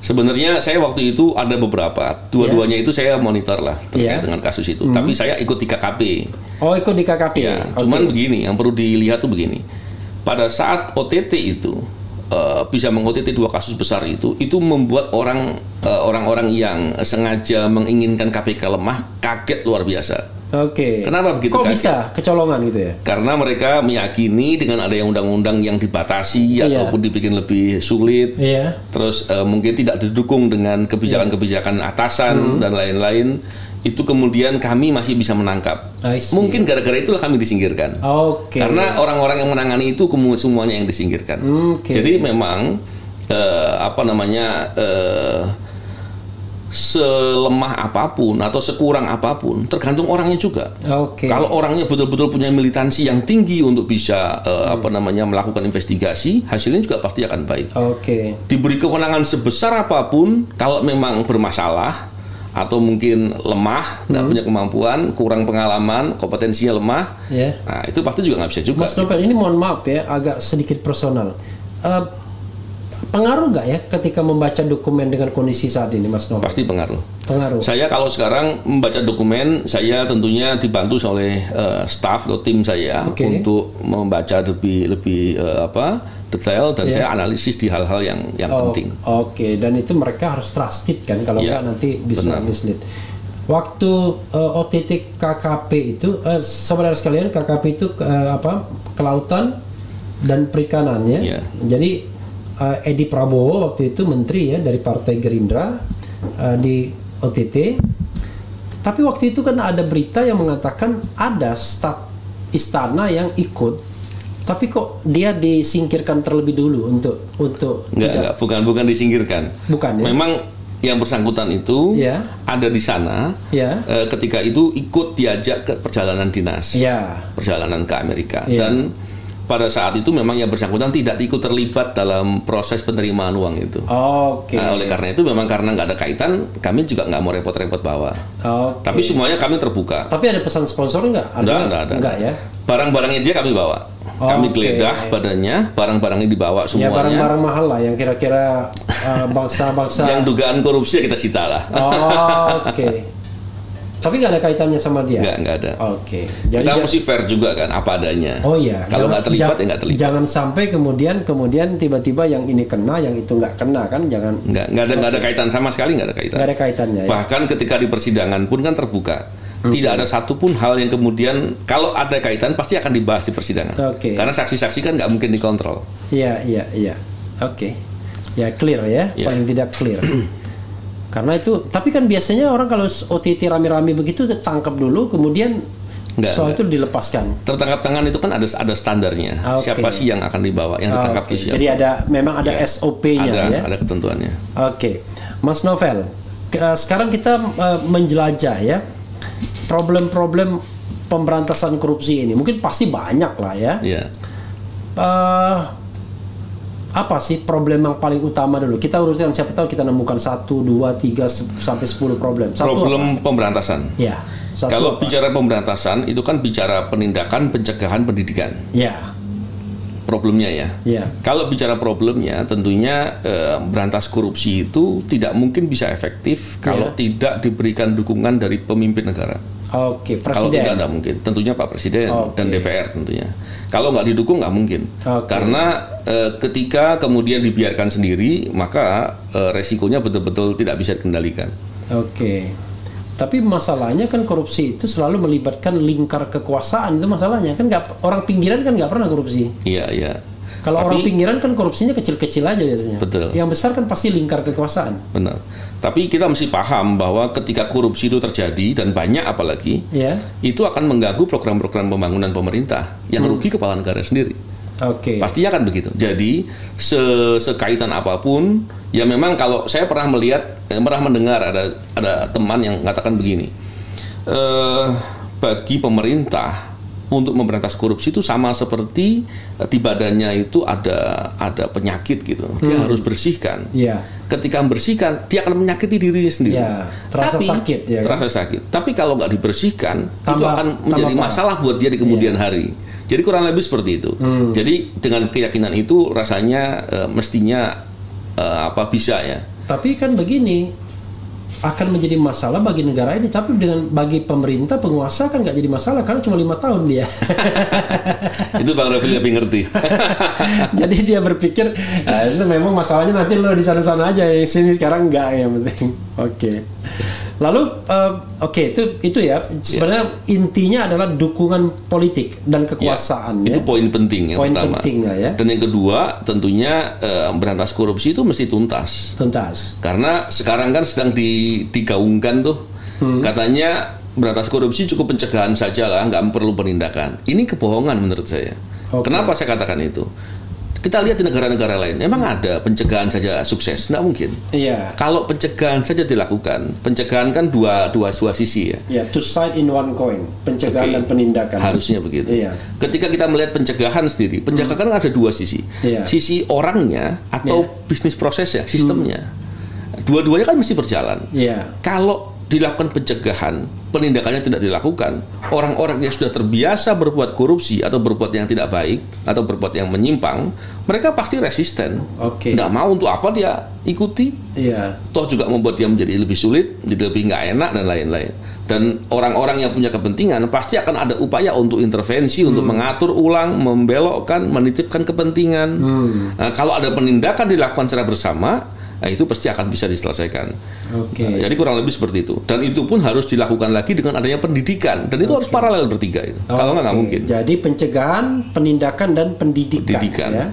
Sebenarnya saya waktu itu ada beberapa, dua-duanya itu saya monitor lah terkait dengan kasus itu. Tapi saya ikut di KKP. Ikut di KKP. Cuman begini, yang perlu dilihat tuh begini. Pada saat OTT itu bisa meng-OTT 2 kasus besar itu membuat orang-orang yang sengaja menginginkan KPK lemah kaget luar biasa. Kenapa begitu? Kok bisa kecolongan gitu ya? Karena mereka meyakini dengan ada yang undang-undang yang dibatasi ataupun dibikin lebih sulit, terus mungkin tidak didukung dengan kebijakan-kebijakan atasan dan lain-lain, itu kemudian kami masih bisa menangkap. Mungkin gara-gara itulah kami disingkirkan. Karena orang-orang yang menangani itu semuanya yang disingkirkan. Jadi memang selemah apapun atau sekurang apapun tergantung orangnya juga. Kalau orangnya betul-betul punya militansi yang tinggi untuk bisa melakukan investigasi, hasilnya juga pasti akan baik. Diberi kewenangan sebesar apapun, kalau memang bermasalah atau mungkin lemah, nggak punya kemampuan, kurang pengalaman, kompetensinya lemah, nah itu pasti juga nggak bisa juga. Mas Novel, ini mohon maaf ya, agak sedikit personal. Pengaruh nggak ya ketika membaca dokumen dengan kondisi saat ini, Mas Novel? Pasti pengaruh. Saya kalau sekarang membaca dokumen, saya tentunya dibantu oleh staff atau tim saya untuk membaca lebih detail dan saya analisis di hal-hal yang penting. Dan itu mereka harus trusted kan, kalau nggak nanti bisa mislead. Waktu OTT KKP itu, saudara sekalian, KKP itu kelautan dan perikanannya. Jadi Edi Prabowo waktu itu menteri ya dari Partai Gerindra di OTT. Tapi waktu itu kan ada berita yang mengatakan ada staf istana yang ikut. Tapi kok dia disingkirkan terlebih dulu untuk enggak, bukan disingkirkan. Bukan ya? Memang yang bersangkutan itu ada di sana ketika itu ikut diajak ke perjalanan dinas, perjalanan ke Amerika dan pada saat itu memang yang bersangkutan tidak ikut terlibat dalam proses penerimaan uang itu. Nah, oleh karena itu memang karena nggak ada kaitan, kami juga nggak mau repot-repot bawa. Tapi semuanya kami terbuka. Tapi ada pesan sponsor nggak? Nggak ya. Barang-barangnya dia kami bawa. Kami geledah badannya, barang-barangnya dibawa semuanya. Ya barang-barang mahal lah yang kira-kira bangsa-bangsa. Yang dugaan korupsi kita sita lah. Tapi nggak ada kaitannya sama dia? Nggak ada. Jadi kita mesti fair juga kan, apa adanya. Kalau nggak terlibat ya nggak terlibat. Jangan sampai kemudian tiba-tiba yang ini kena, yang itu nggak kena kan? Jangan. Nggak ada kaitan sama sekali, nggak ada kaitan. Nggak ada kaitannya. Bahkan ketika di persidangan pun kan terbuka. Tidak ada satupun hal yang kemudian kalau ada kaitan pasti akan dibahas di persidangan. Karena saksi-saksi kan nggak mungkin dikontrol. Iya. Ya clear ya, paling tidak clear. Karena itu, tapi kan biasanya orang kalau OTT rame-rame begitu tangkap dulu, kemudian soal itu dilepaskan. Tertangkap tangan itu kan ada standarnya. Siapa sih yang akan dibawa, yang ditangkap itu siapa? Jadi memang ada SOP-nya ya? Ada ketentuannya. Mas Novel, sekarang kita menjelajah ya problem-problem pemberantasan korupsi ini. Mungkin pasti banyak lah ya. Apa sih problem yang paling utama dulu? Kita urutkan, siapa tahu kita nemukan 1, 2, 3 sampai 10 problem. Problem pemberantasan. Kalau bicara pemberantasan itu kan bicara penindakan, pencegahan, pendidikan. Ya. Problemnya ya. Kalau bicara problemnya, tentunya berantas korupsi itu tidak mungkin bisa efektif kalau tidak diberikan dukungan dari pemimpin negara. Presiden. Kalau tidak mungkin. Tentunya Pak Presiden dan DPR tentunya. Kalau nggak didukung nggak mungkin. Karena ketika kemudian dibiarkan sendiri, maka resikonya betul-betul tidak bisa dikendalikan. Tapi masalahnya kan korupsi itu selalu melibatkan lingkar kekuasaan, itu masalahnya kan orang pinggiran kan nggak pernah korupsi. Iya. Kalau orang pinggiran kan korupsinya kecil-kecil aja biasanya. Betul. Yang besar kan pasti lingkar kekuasaan. Benar. Tapi kita mesti paham bahwa ketika korupsi itu terjadi dan banyak apalagi, itu akan mengganggu program-program pembangunan pemerintah yang rugi kepala negara sendiri. Pastinya kan begitu. Jadi sekaitan apapun, ya memang kalau saya pernah mendengar ada teman yang mengatakan begini, bagi pemerintah untuk memberantas korupsi itu sama seperti di badannya itu ada penyakit gitu, dia harus bersihkan. Ketika membersihkan, dia akan menyakiti dirinya sendiri. Terasa sakit. Tapi kalau nggak dibersihkan, itu akan menjadi masalah buat dia di kemudian hari. Jadi kurang lebih seperti itu. Jadi dengan keyakinan itu rasanya mestinya bisa ya. Tapi kan begini, akan menjadi masalah bagi negara ini, tapi bagi pemerintah penguasa kan nggak jadi masalah karena cuma 5 tahun dia. Itu Bang Raffi lebih ngerti. Jadi dia berpikir itu memang masalahnya nanti lo di sana-sana aja, yang sini sekarang nggak, yang penting. Lalu itu ya sebenarnya intinya adalah dukungan politik dan kekuasaan. Itu poin penting yang pertama. Dan yang kedua tentunya berantas korupsi itu mesti tuntas. Karena sekarang kan sedang digaungkan tuh katanya berantas korupsi cukup pencegahan saja lah, nggak perlu penindakan. Ini kebohongan menurut saya. Kenapa saya katakan itu? Kita lihat di negara-negara lain, emang ada pencegahan saja sukses? Nggak mungkin. Kalau pencegahan saja dilakukan, pencegahan kan dua sisi ya. Two side in one coin, pencegahan dan penindakan. Harusnya begitu. Ketika kita melihat pencegahan sendiri, pencegahan kan ada dua sisi. Sisi orangnya atau bisnis prosesnya, sistemnya. Dua-duanya kan mesti berjalan. Kalau dilakukan pencegahan, penindakannya tidak dilakukan, orang-orang yang sudah terbiasa berbuat korupsi atau berbuat yang tidak baik atau berbuat yang menyimpang, mereka pasti resisten. Nggak mau, untuk apa dia ikuti? Toh juga membuat dia menjadi lebih sulit, jadi lebih nggak enak dan lain-lain. Dan orang-orang yang punya kepentingan pasti akan ada upaya untuk intervensi, untuk mengatur ulang, membelokkan, menitipkan kepentingan. Nah, kalau ada penindakan dilakukan secara bersama, itu pasti akan bisa diselesaikan. Jadi kurang lebih seperti itu. Dan itu pun harus dilakukan lagi dengan adanya pendidikan. Dan itu harus paralel bertiga itu. Kalau nggak mungkin. Jadi pencegahan, penindakan, dan pendidikan. Ya?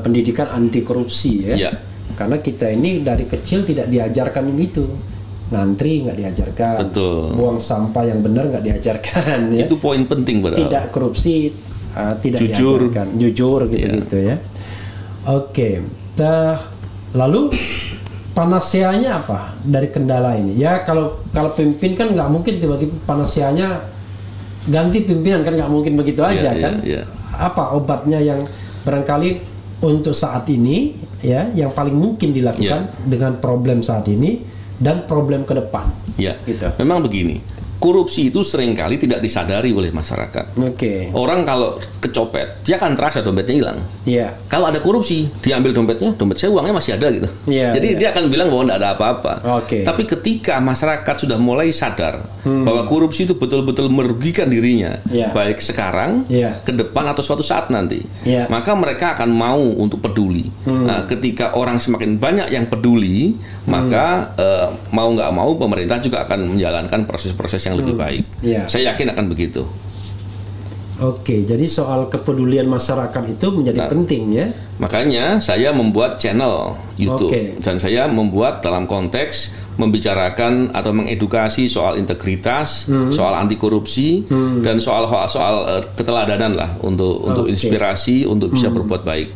Pendidikan anti korupsi ya. Karena kita ini dari kecil tidak diajarkan itu. Ngantri nggak diajarkan. Buang sampah yang benar nggak diajarkan. Ya? Itu poin penting padahal. Tidak korupsi, tidak diajarkan. Jujur gitu-gitu ya. Lalu panasianya apa dari kendala ini? Ya kalau pemimpin kan nggak mungkin tiba-tiba panasianya ganti pimpinan, kan nggak mungkin begitu aja kan? Apa obatnya yang barangkali untuk saat ini ya yang paling mungkin dilakukan dengan problem saat ini dan problem ke depan? Gitu. Memang begini. Korupsi itu seringkali tidak disadari oleh masyarakat. Orang kalau kecopet, dia akan terasa dompetnya hilang. Kalau ada korupsi, dia ambil dompetnya, dompet saya uangnya masih ada gitu. Jadi dia akan bilang bahwa tidak ada apa-apa. Tapi ketika masyarakat sudah mulai sadar bahwa korupsi itu betul-betul merugikan dirinya, baik sekarang, ke depan atau suatu saat nanti, maka mereka akan mau untuk peduli. Nah, ketika orang semakin banyak yang peduli, maka mau nggak mau pemerintah juga akan menjalankan proses-proses yang lebih baik. Saya yakin akan begitu. Jadi soal kepedulian masyarakat itu menjadi penting ya. Makanya saya membuat channel YouTube dan saya membuat dalam konteks membicarakan atau mengedukasi soal integritas, soal anti korupsi dan soal keteladanan lah untuk inspirasi untuk bisa berbuat baik.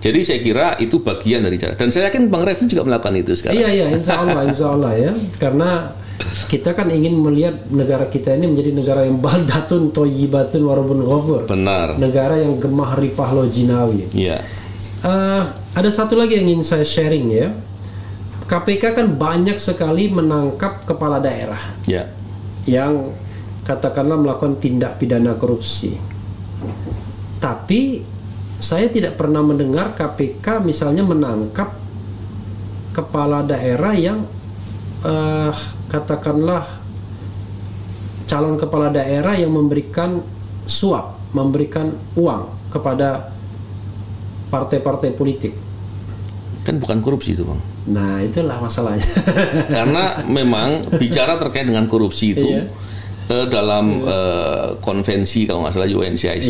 Jadi saya kira itu bagian dari cara. Dan saya yakin Bang Raffi juga melakukan itu sekarang. Insya Allah ya. Karena kita kan ingin melihat negara kita ini menjadi negara yang baldatun thayyibatun warabun ghafur. Benar. Negara yang gemah ripah lo jinawi. Ada satu lagi yang ingin saya sharing ya. KPK kan banyak sekali menangkap kepala daerah. yang katakanlah melakukan tindak pidana korupsi. Tapi saya tidak pernah mendengar KPK misalnya menangkap kepala daerah yang katakanlah calon kepala daerah yang memberikan suap, memberikan uang kepada partai-partai politik. Kan bukan korupsi itu, Bang. Nah, itulah masalahnya. Karena memang bicara terkait dengan korupsi itu dalam konvensi kalau nggak salah UNCIC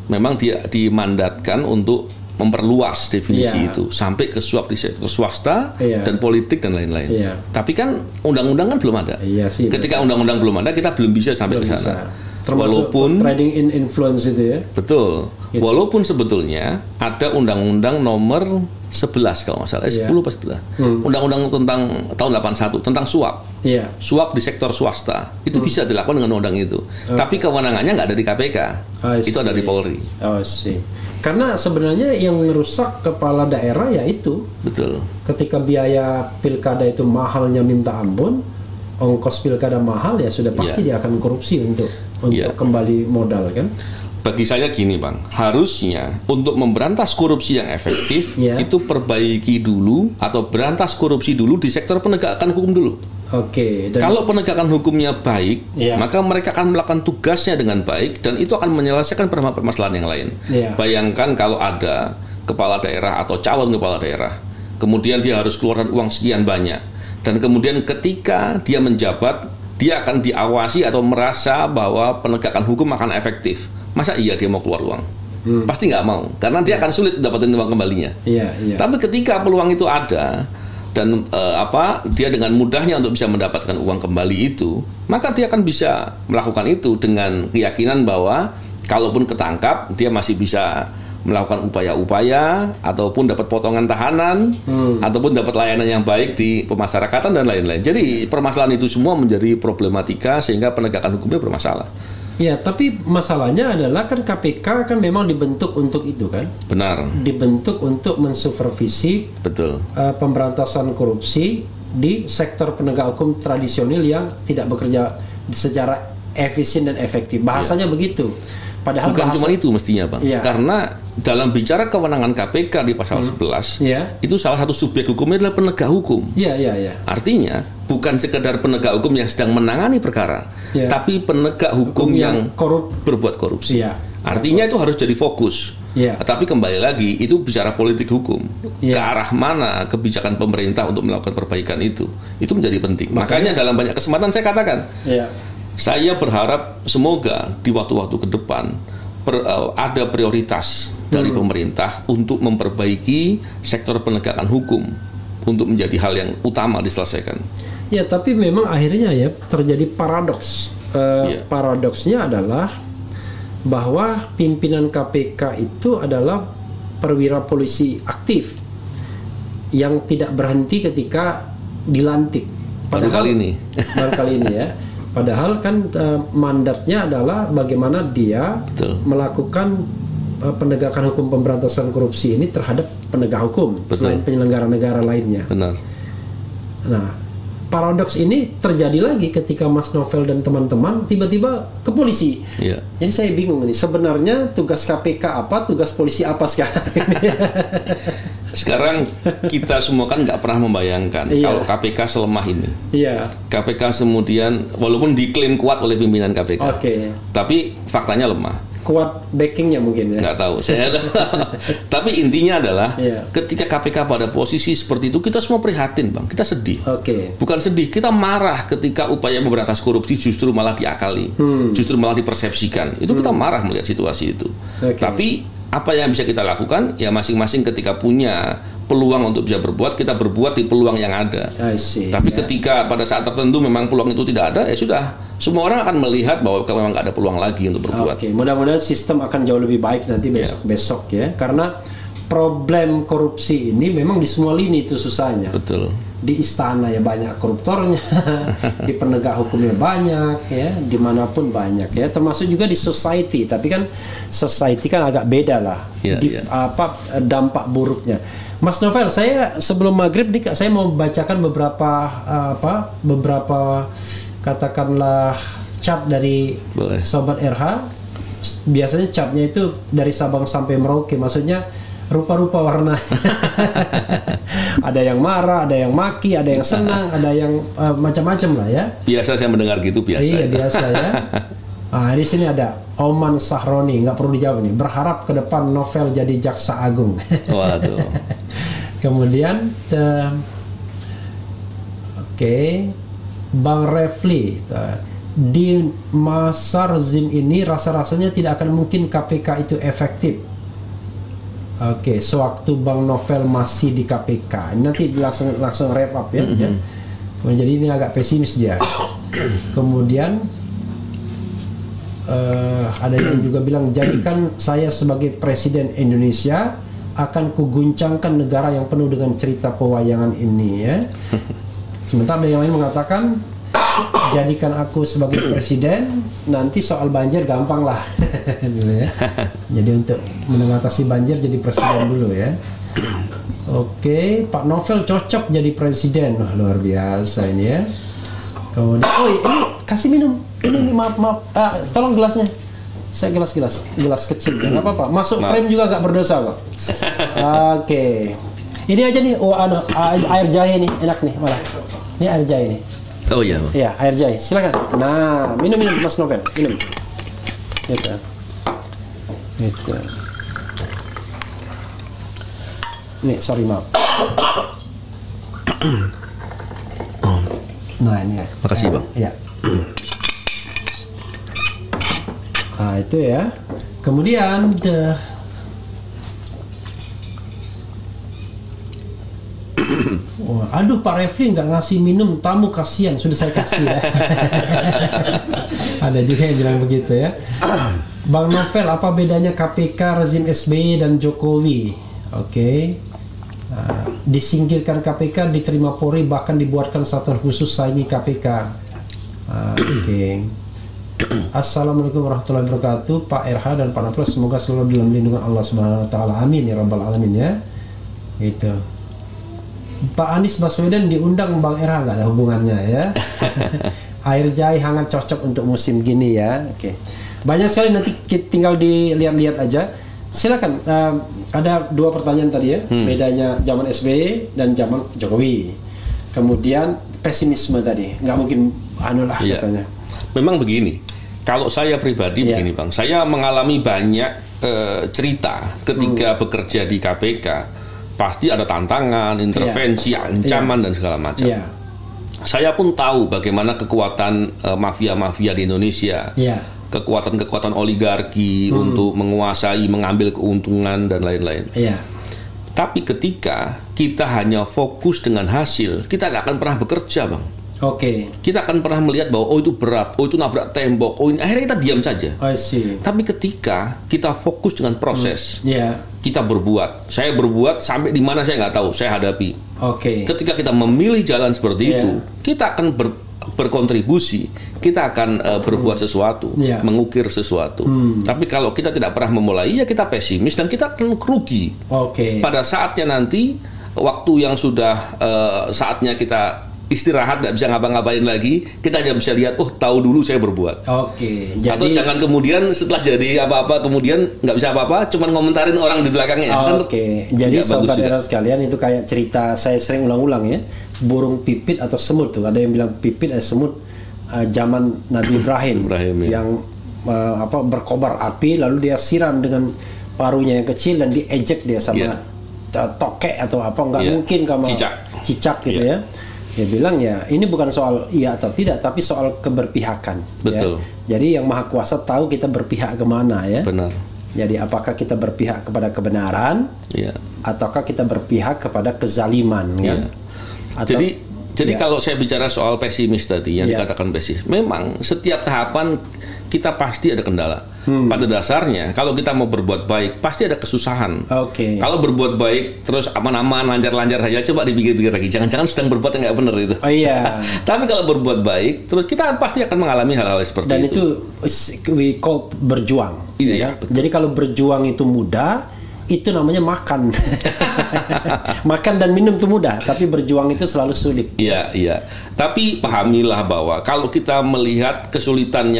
memang dia dimandatkan untuk memperluas definisi itu sampai ke suap di sektor swasta dan politik dan lain-lain. Tapi kan undang-undang kan belum ada. Ketika undang-undang belum ada, kita belum bisa sampai ke sana. Walaupun trading in influence itu ya. Betul. Gitu. Walaupun sebetulnya ada undang-undang nomor 11 kalau nggak salah, 10 pas 11. Undang-undang tentang tahun 81 tentang suap. Suap di sektor swasta. Itu bisa dilakukan dengan undang itu. Tapi kewenangannya nggak ada di KPK. Itu ada di Polri. Karena sebenarnya yang merusak kepala daerah ya itu. Betul. Ketika biaya pilkada itu mahalnya minta ampun, ongkos pilkada mahal ya sudah pasti dia akan korupsi untuk kembali modal kan. Bagi saya gini, Bang, harusnya untuk memberantas korupsi yang efektif itu perbaiki dulu atau berantas korupsi dulu di sektor penegakan hukum dulu. Kalau penegakan hukumnya baik, maka mereka akan melakukan tugasnya dengan baik dan itu akan menyelesaikan permasalahan yang lain. Bayangkan kalau ada kepala daerah atau calon kepala daerah, kemudian dia harus keluarkan uang sekian banyak, dan kemudian ketika dia menjabat, dia akan diawasi atau merasa bahwa penegakan hukum akan efektif. Masa iya dia mau keluar uang? Pasti nggak mau, karena dia akan sulit dapatin uang kembalinya. Tapi ketika peluang itu ada dan dia dengan mudahnya untuk bisa mendapatkan uang kembali itu, maka dia akan bisa melakukan itu dengan keyakinan bahwa kalaupun ketangkap dia masih bisa melakukan upaya-upaya ataupun dapat potongan tahanan ataupun dapat layanan yang baik di pemasyarakatan dan lain-lain. Jadi permasalahan itu semua menjadi problematika sehingga penegakan hukumnya bermasalah. Ya, tapi masalahnya adalah kan KPK kan memang dibentuk untuk itu kan? Benar. Dibentuk untuk mensupervisi pemberantasan korupsi di sektor penegak hukum tradisional yang tidak bekerja secara efisien dan efektif. Bahasanya begitu. Padahal bukan cuma itu mestinya, Bang. Karena dalam bicara kewenangan KPK di pasal 11, itu salah satu subjek hukumnya adalah penegak hukum. Artinya bukan sekedar penegak hukum yang sedang menangani perkara, tapi penegak hukum yang berbuat korupsi. Artinya itu harus jadi fokus. Tapi kembali lagi itu bicara politik hukum. Ke arah mana kebijakan pemerintah untuk melakukan perbaikan itu menjadi penting. Makanya dalam banyak kesempatan saya katakan, saya berharap semoga di waktu-waktu ke depan ada prioritas dari pemerintah untuk memperbaiki sektor penegakan hukum untuk menjadi hal yang utama diselesaikan. Ya, tapi memang akhirnya ya terjadi paradoks. Paradoksnya adalah bahwa pimpinan KPK itu adalah perwira polisi aktif yang tidak berhenti ketika dilantik. Baru kali ini ya. Padahal kan mandatnya adalah bagaimana dia melakukan penegakan hukum pemberantasan korupsi ini terhadap penegak hukum selain penyelenggara negara lainnya. Benar. Nah, paradoks ini terjadi lagi ketika Mas Novel dan teman-teman tiba-tiba ke polisi. Jadi saya bingung nih, sebenarnya tugas KPK apa, tugas polisi apa sekarang? Sekarang kita semua kan nggak pernah membayangkan kalau KPK selemah ini. KPK kemudian walaupun diklaim kuat oleh pimpinan KPK, tapi faktanya lemah. Kuat backingnya mungkin ya? Nggak tahu. Tapi intinya adalah ketika KPK pada posisi seperti itu kita semua prihatin, Bang. Kita sedih. Bukan sedih, kita marah ketika upaya memberantas korupsi justru malah diakali, justru malah dipersepsikan. Itu kita marah melihat situasi itu. Tapi apa yang bisa kita lakukan? Ya masing-masing ketika punya peluang untuk bisa berbuat, kita berbuat di peluang yang ada. Tapi ketika pada saat tertentu memang peluang itu tidak ada, ya sudah. Semua orang akan melihat bahwa memang nggak ada peluang lagi untuk berbuat. Mudah-mudahan sistem akan jauh lebih baik nanti besok ya. Karena problem korupsi ini memang di semua lini itu susahnya. Betul. Di istana ya banyak koruptornya, di penegak hukumnya banyak ya, dimanapun banyak ya, termasuk juga di society. Tapi kan society kan agak beda lah, dampak buruknya. Mas Novel, saya sebelum maghrib saya mau bacakan beberapa katakanlah chart dari Sobat RH. Biasanya chartnya itu dari Sabang sampai Merauke, maksudnya rupa-rupa warna. Ada yang marah, ada yang maki, ada yang senang, ada yang macam-macam lah ya. Biasa saya mendengar gitu, biasa. Iya, biasa ya. Nah, di sini ada Oman Sahroni, nggak perlu dijawab nih. Berharap ke depan Novel jadi jaksa agung. Waduh. Kemudian Bang Refli, di masa rezim ini rasa-rasanya tidak akan mungkin KPK itu efektif. Sewaktu Bang Novel masih di KPK. Ini nanti langsung wrap up ya. Jadi ini agak pesimis dia. Kemudian ada yang juga bilang, jadikan saya sebagai presiden Indonesia, akan kuguncangkan negara yang penuh dengan cerita pewayangan ini ya. Sementara yang lain mengatakan, jadikan aku sebagai presiden, nanti soal banjir gampang lah. Gitu ya. Jadi untuk mengatasi banjir jadi presiden dulu ya. Pak Novel cocok jadi presiden. Wah, luar biasa ini ya. Kemudian, ini kasih minum. Ini maaf. Tolong gelasnya. Saya gelas kecil. Nggak apa-apa. Masuk frame juga nggak berdosa kok. Ini aja nih. Air jahe nih, enak nih malah. Ini air jahe nih. Oh iya. Iya, air jahe. Silakan. Nah, minum Mas Novel. Minum. Gitu. Nih, sorry maaf. Nah, ini ya. Makasih, Bang. Iya. Nah, itu ya. Kemudian aduh, Pak Refli nggak ngasih minum tamu, kasihan. Sudah saya kasih ya. Ada juga yang bilang begitu ya. Bang Novel, apa bedanya KPK rezim SBY dan Jokowi? Disingkirkan KPK, diterima Polri, bahkan dibuatkan satuan khusus saingi KPK. Assalamualaikum warahmatullahi wabarakatuh, Pak RH dan Pak Novel, semoga selalu dalam lindungan Allah Subhanahu wa taala. Amin ya rabbal alamin ya. Itu. Pak Anies Baswedan diundang Bang RH, nggak ada hubungannya ya. Air jahe hangat cocok untuk musim gini ya. Banyak sekali, nanti tinggal dilihat-lihat aja. Silakan. Ada dua pertanyaan tadi ya. Bedanya zaman SBY dan zaman Jokowi. Kemudian pesimisme tadi, nggak mungkin katanya. Memang begini. Kalau saya pribadi begini Bang, saya mengalami banyak cerita ketika bekerja di KPK. Pasti ada tantangan, intervensi, ancaman dan segala macam. Saya pun tahu bagaimana kekuatan mafia-mafia di Indonesia, kekuatan-kekuatan oligarki untuk menguasai, mengambil keuntungan dan lain-lain. Tapi ketika kita hanya fokus dengan hasil, kita nggak akan pernah bekerja, Bang. Kita akan pernah melihat bahwa itu berat, itu nabrak tembok, akhirnya kita diam saja. Tapi ketika kita fokus dengan proses, kita berbuat. Saya berbuat sampai di mana saya nggak tahu, saya hadapi. Ketika kita memilih jalan seperti itu, kita akan berkontribusi, kita akan berbuat sesuatu, mengukir sesuatu. Tapi kalau kita tidak pernah memulai, ya kita pesimis dan kita akan rugi. Pada saatnya nanti, waktu yang sudah saatnya kita istirahat, nggak bisa ngapa-ngapain lagi, kita hanya bisa lihat, tahu dulu saya berbuat. Atau jangan kemudian setelah jadi apa-apa kemudian nggak bisa apa-apa, cuman ngomentarin orang di belakangnya. Jadi sobat era sekalian, itu kayak cerita saya sering ulang-ulang ya, burung pipit atau semut tuh. Ada yang bilang pipit semut zaman Nabi Ibrahim yang berkobar api, lalu dia siram dengan paruhnya yang kecil dan diejek dia sama tokek atau apa, nggak mungkin kamu cicak gitu ya. Dia bilang ini bukan soal iya atau tidak, tapi soal keberpihakan. Betul. Jadi yang Maha Kuasa tahu kita berpihak kemana ya. Benar. Jadi apakah kita berpihak kepada kebenaran, ataukah kita berpihak kepada kezaliman kan? Jadi kalau saya bicara soal pesimis tadi yang dikatakan pesimis, memang setiap tahapan kita pasti ada kendala. Pada dasarnya kalau kita mau berbuat baik pasti ada kesusahan. Kalau berbuat baik terus aman-aman, lancar-lancar saja, coba dipikir-pikir lagi, jangan-jangan sedang berbuat yang nggak benar itu. Tapi kalau berbuat baik terus kita pasti akan mengalami hal-hal seperti itu. Dan itu we call berjuang. Jadi kalau berjuang itu mudah, itu namanya makan. Makan dan minum itu mudah, tapi berjuang itu selalu sulit. Iya, iya. Tapi pahamilah bahwa kalau kita melihat kesulitan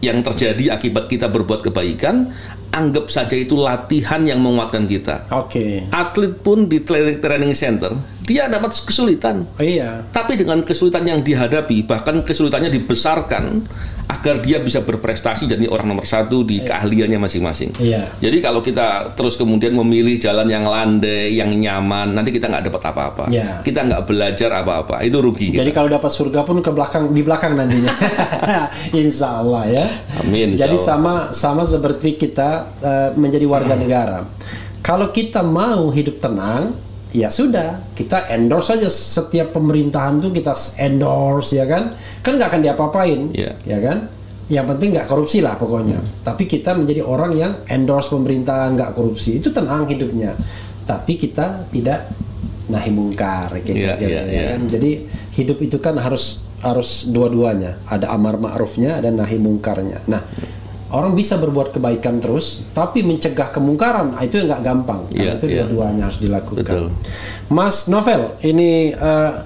yang terjadi akibat kita berbuat kebaikan, anggap saja itu latihan yang menguatkan kita. Oke. Atlet pun di training center, dia dapat kesulitan. Oh, iya. Tapi dengan kesulitan yang dihadapi, bahkan kesulitannya dibesarkan agar dia bisa berprestasi jadi orang nomor 1 di keahliannya masing-masing. Iya. Jadi kalau kita terus kemudian memilih jalan yang landai, yang nyaman, nanti kita nggak dapat apa-apa. Iya. Kita nggak belajar apa-apa. Itu rugi. Jadi kalau dapat surga pun di belakang nantinya. Insya Allah ya. Amin. Jadi sama seperti kita menjadi warga negara. Kalau kita mau hidup tenang, ya sudah, kita endorse saja setiap pemerintahan tuh kita endorse, ya kan nggak akan diapa-apain, ya kan. Yang penting nggak korupsi lah pokoknya. Tapi kita menjadi orang yang endorse pemerintahan, nggak korupsi, itu tenang hidupnya. Tapi kita tidak nahi mungkar, ya kan. Jadi hidup itu kan harus dua-duanya, ada amar ma'rufnya, ada nahi mungkarnya. Nah, orang bisa berbuat kebaikan terus, tapi mencegah kemungkaran itu nggak gampang. Karena itu dua-duanya harus dilakukan. Betul. Mas Novel, ini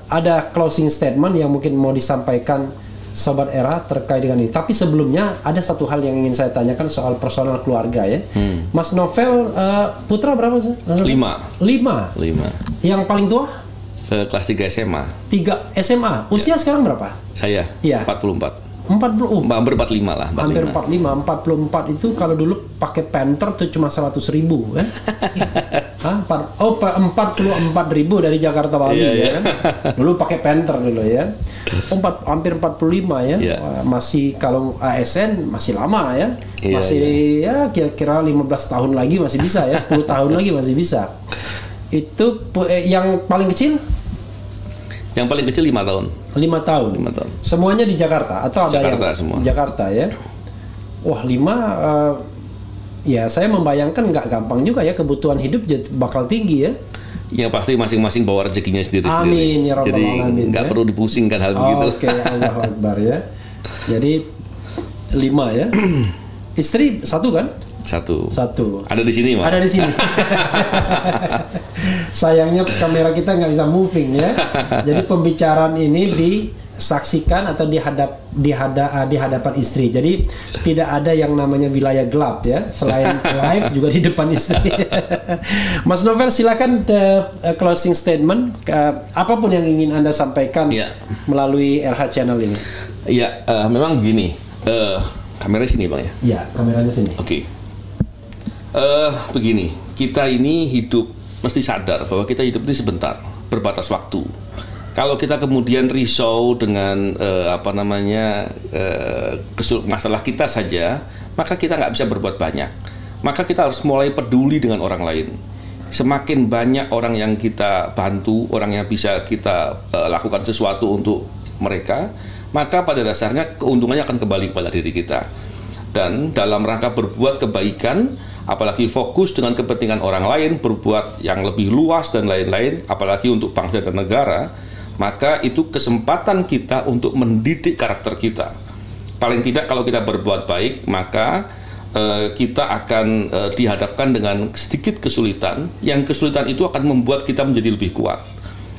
ada closing statement yang mungkin mau disampaikan Sobat Era terkait dengan ini. Tapi sebelumnya ada satu hal yang ingin saya tanyakan soal personal keluarga ya. Mas Novel, putra berapa sih? 5. 5. Yang paling tua? Kelas 3 SMA. 3 SMA. Usia sekarang berapa? Saya. 44. 40, hampir 45 lah. 45. Hampir 44 itu kalau dulu pakai Panther tuh cuma 100.000 kan? 44.000 dari Jakarta Bali ya kan? Dulu pakai Panther dulu ya. Hampir 45 ya. Masih kalau ASN masih lama ya. Masih ya kira-kira 15 tahun lagi masih bisa ya, 10 tahun lagi masih bisa. Itu yang paling kecil? Yang paling kecil 5 tahun. 5 tahun. Semuanya di Jakarta atau ada Jakarta yang semua. Jakarta ya. Wah, 5 ya saya membayangkan nggak gampang juga ya, kebutuhan hidup bakal tinggi ya. Yang pasti masing-masing bawa rezekinya sendiri-sendiri. Amin ya rabbal alamin. Jadi nggak perlu dipusingkan hal begitu. Oke, Allahu Akbar ya. Jadi 5 ya. Istri 1 kan? 1. Ada di sini, Mas. Ada di sini. Sayangnya kamera kita nggak bisa moving ya. Jadi pembicaraan ini disaksikan atau di hadapan istri. Jadi tidak ada yang namanya wilayah gelap ya. Selain live juga di depan istri. Mas Novel, silakan closing statement. Apapun yang ingin Anda sampaikan melalui RH Channel ini. Iya, memang gini. Kamera sini, Bang ya. Iya, kameranya sini. Oke. Begini, kita ini hidup mesti sadar bahwa kita hidup ini sebentar, berbatas waktu. Kalau kita kemudian risau dengan masalah kita saja, maka kita nggak bisa berbuat banyak. Maka kita harus mulai peduli dengan orang lain. Semakin banyak orang yang kita bantu, orang yang bisa kita lakukan sesuatu untuk mereka, maka pada dasarnya keuntungannya akan kembali kepada diri kita. Dan dalam rangka berbuat kebaikan, apalagi fokus dengan kepentingan orang lain, berbuat yang lebih luas dan lain-lain, apalagi untuk bangsa dan negara, maka itu kesempatan kita untuk mendidik karakter kita. Paling tidak kalau kita berbuat baik, maka kita akan dihadapkan dengan sedikit kesulitan, yang kesulitan itu akan membuat kita menjadi lebih kuat.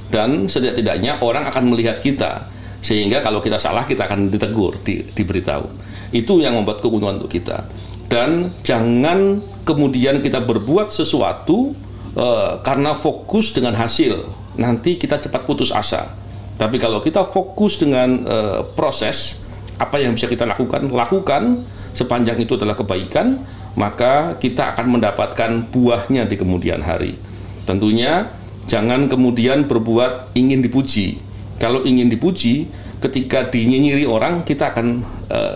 Dan setidak-tidaknya orang akan melihat kita, sehingga kalau kita salah kita akan ditegur, diberitahu. Itu yang membuat keuntungan untuk kita. Dan jangan kemudian kita berbuat sesuatu karena fokus dengan hasil, nanti kita cepat putus asa. Tapi kalau kita fokus dengan proses, apa yang bisa kita lakukan sepanjang itu adalah kebaikan, maka kita akan mendapatkan buahnya di kemudian hari. Tentunya jangan kemudian berbuat ingin dipuji. Kalau ingin dipuji, ketika dinyinyiri orang, kita akan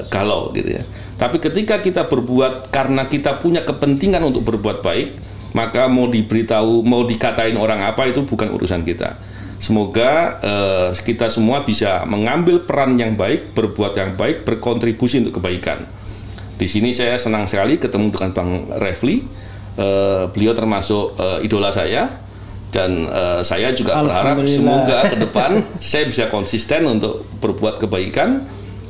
galau gitu ya. Tapi ketika kita berbuat karena kita punya kepentingan untuk berbuat baik, maka mau diberitahu, mau dikatain orang apa, itu bukan urusan kita. Semoga kita semua bisa mengambil peran yang baik, berbuat yang baik, berkontribusi untuk kebaikan. Di sini saya senang sekali ketemu dengan Bang Refli. Beliau termasuk idola saya. Dan saya juga berharap semoga ke depan saya bisa konsisten untuk berbuat kebaikan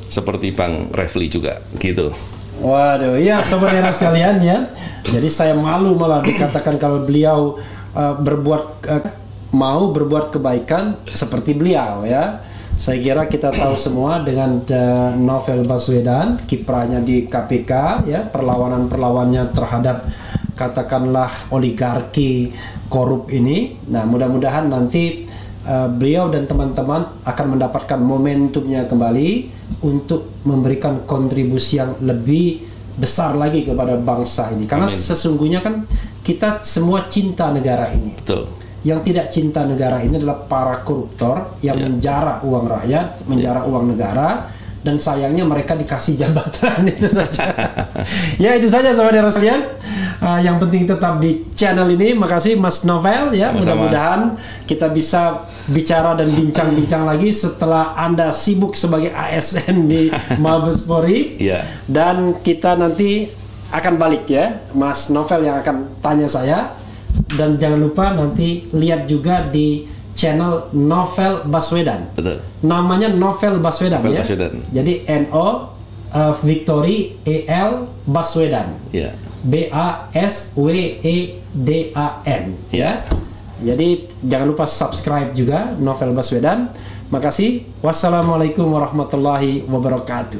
seperti Bang Refli juga, gitu. Waduh, iya sobat era sekalian ya. Jadi saya malu malah dikatakan kalau beliau mau berbuat kebaikan seperti beliau ya. Saya kira kita tahu semua dengan Novel Baswedan, kiprahnya di KPK ya, perlawanan-perlawannya terhadap katakanlah oligarki korup ini. Nah, mudah-mudahan nanti beliau dan teman-teman akan mendapatkan momentumnya kembali untuk memberikan kontribusi yang lebih besar lagi kepada bangsa ini. Karena sesungguhnya kan kita semua cinta negara ini. Betul. Yang tidak cinta negara ini adalah para koruptor yang menjara uang rakyat, menjara uang negara, dan sayangnya mereka dikasih jabatan. Itu saja. Ya, itu saja saudara sekalian. Yang penting tetap di channel ini. Makasih Mas Novel ya. Mudah-mudahan kita bisa bicara dan bincang-bincang lagi setelah Anda sibuk sebagai ASN di Mabes Polri. Dan kita nanti akan balik ya, Mas Novel yang akan tanya saya. Dan jangan lupa nanti lihat juga di channel Novel Baswedan. Betul. Namanya Novel Baswedan ya. Baswedan. Jadi NO Victory EL Baswedan. BASWEDAN ya. Jadi jangan lupa subscribe juga Novel Baswedan. Makasih. Wassalamualaikum warahmatullahi wabarakatuh.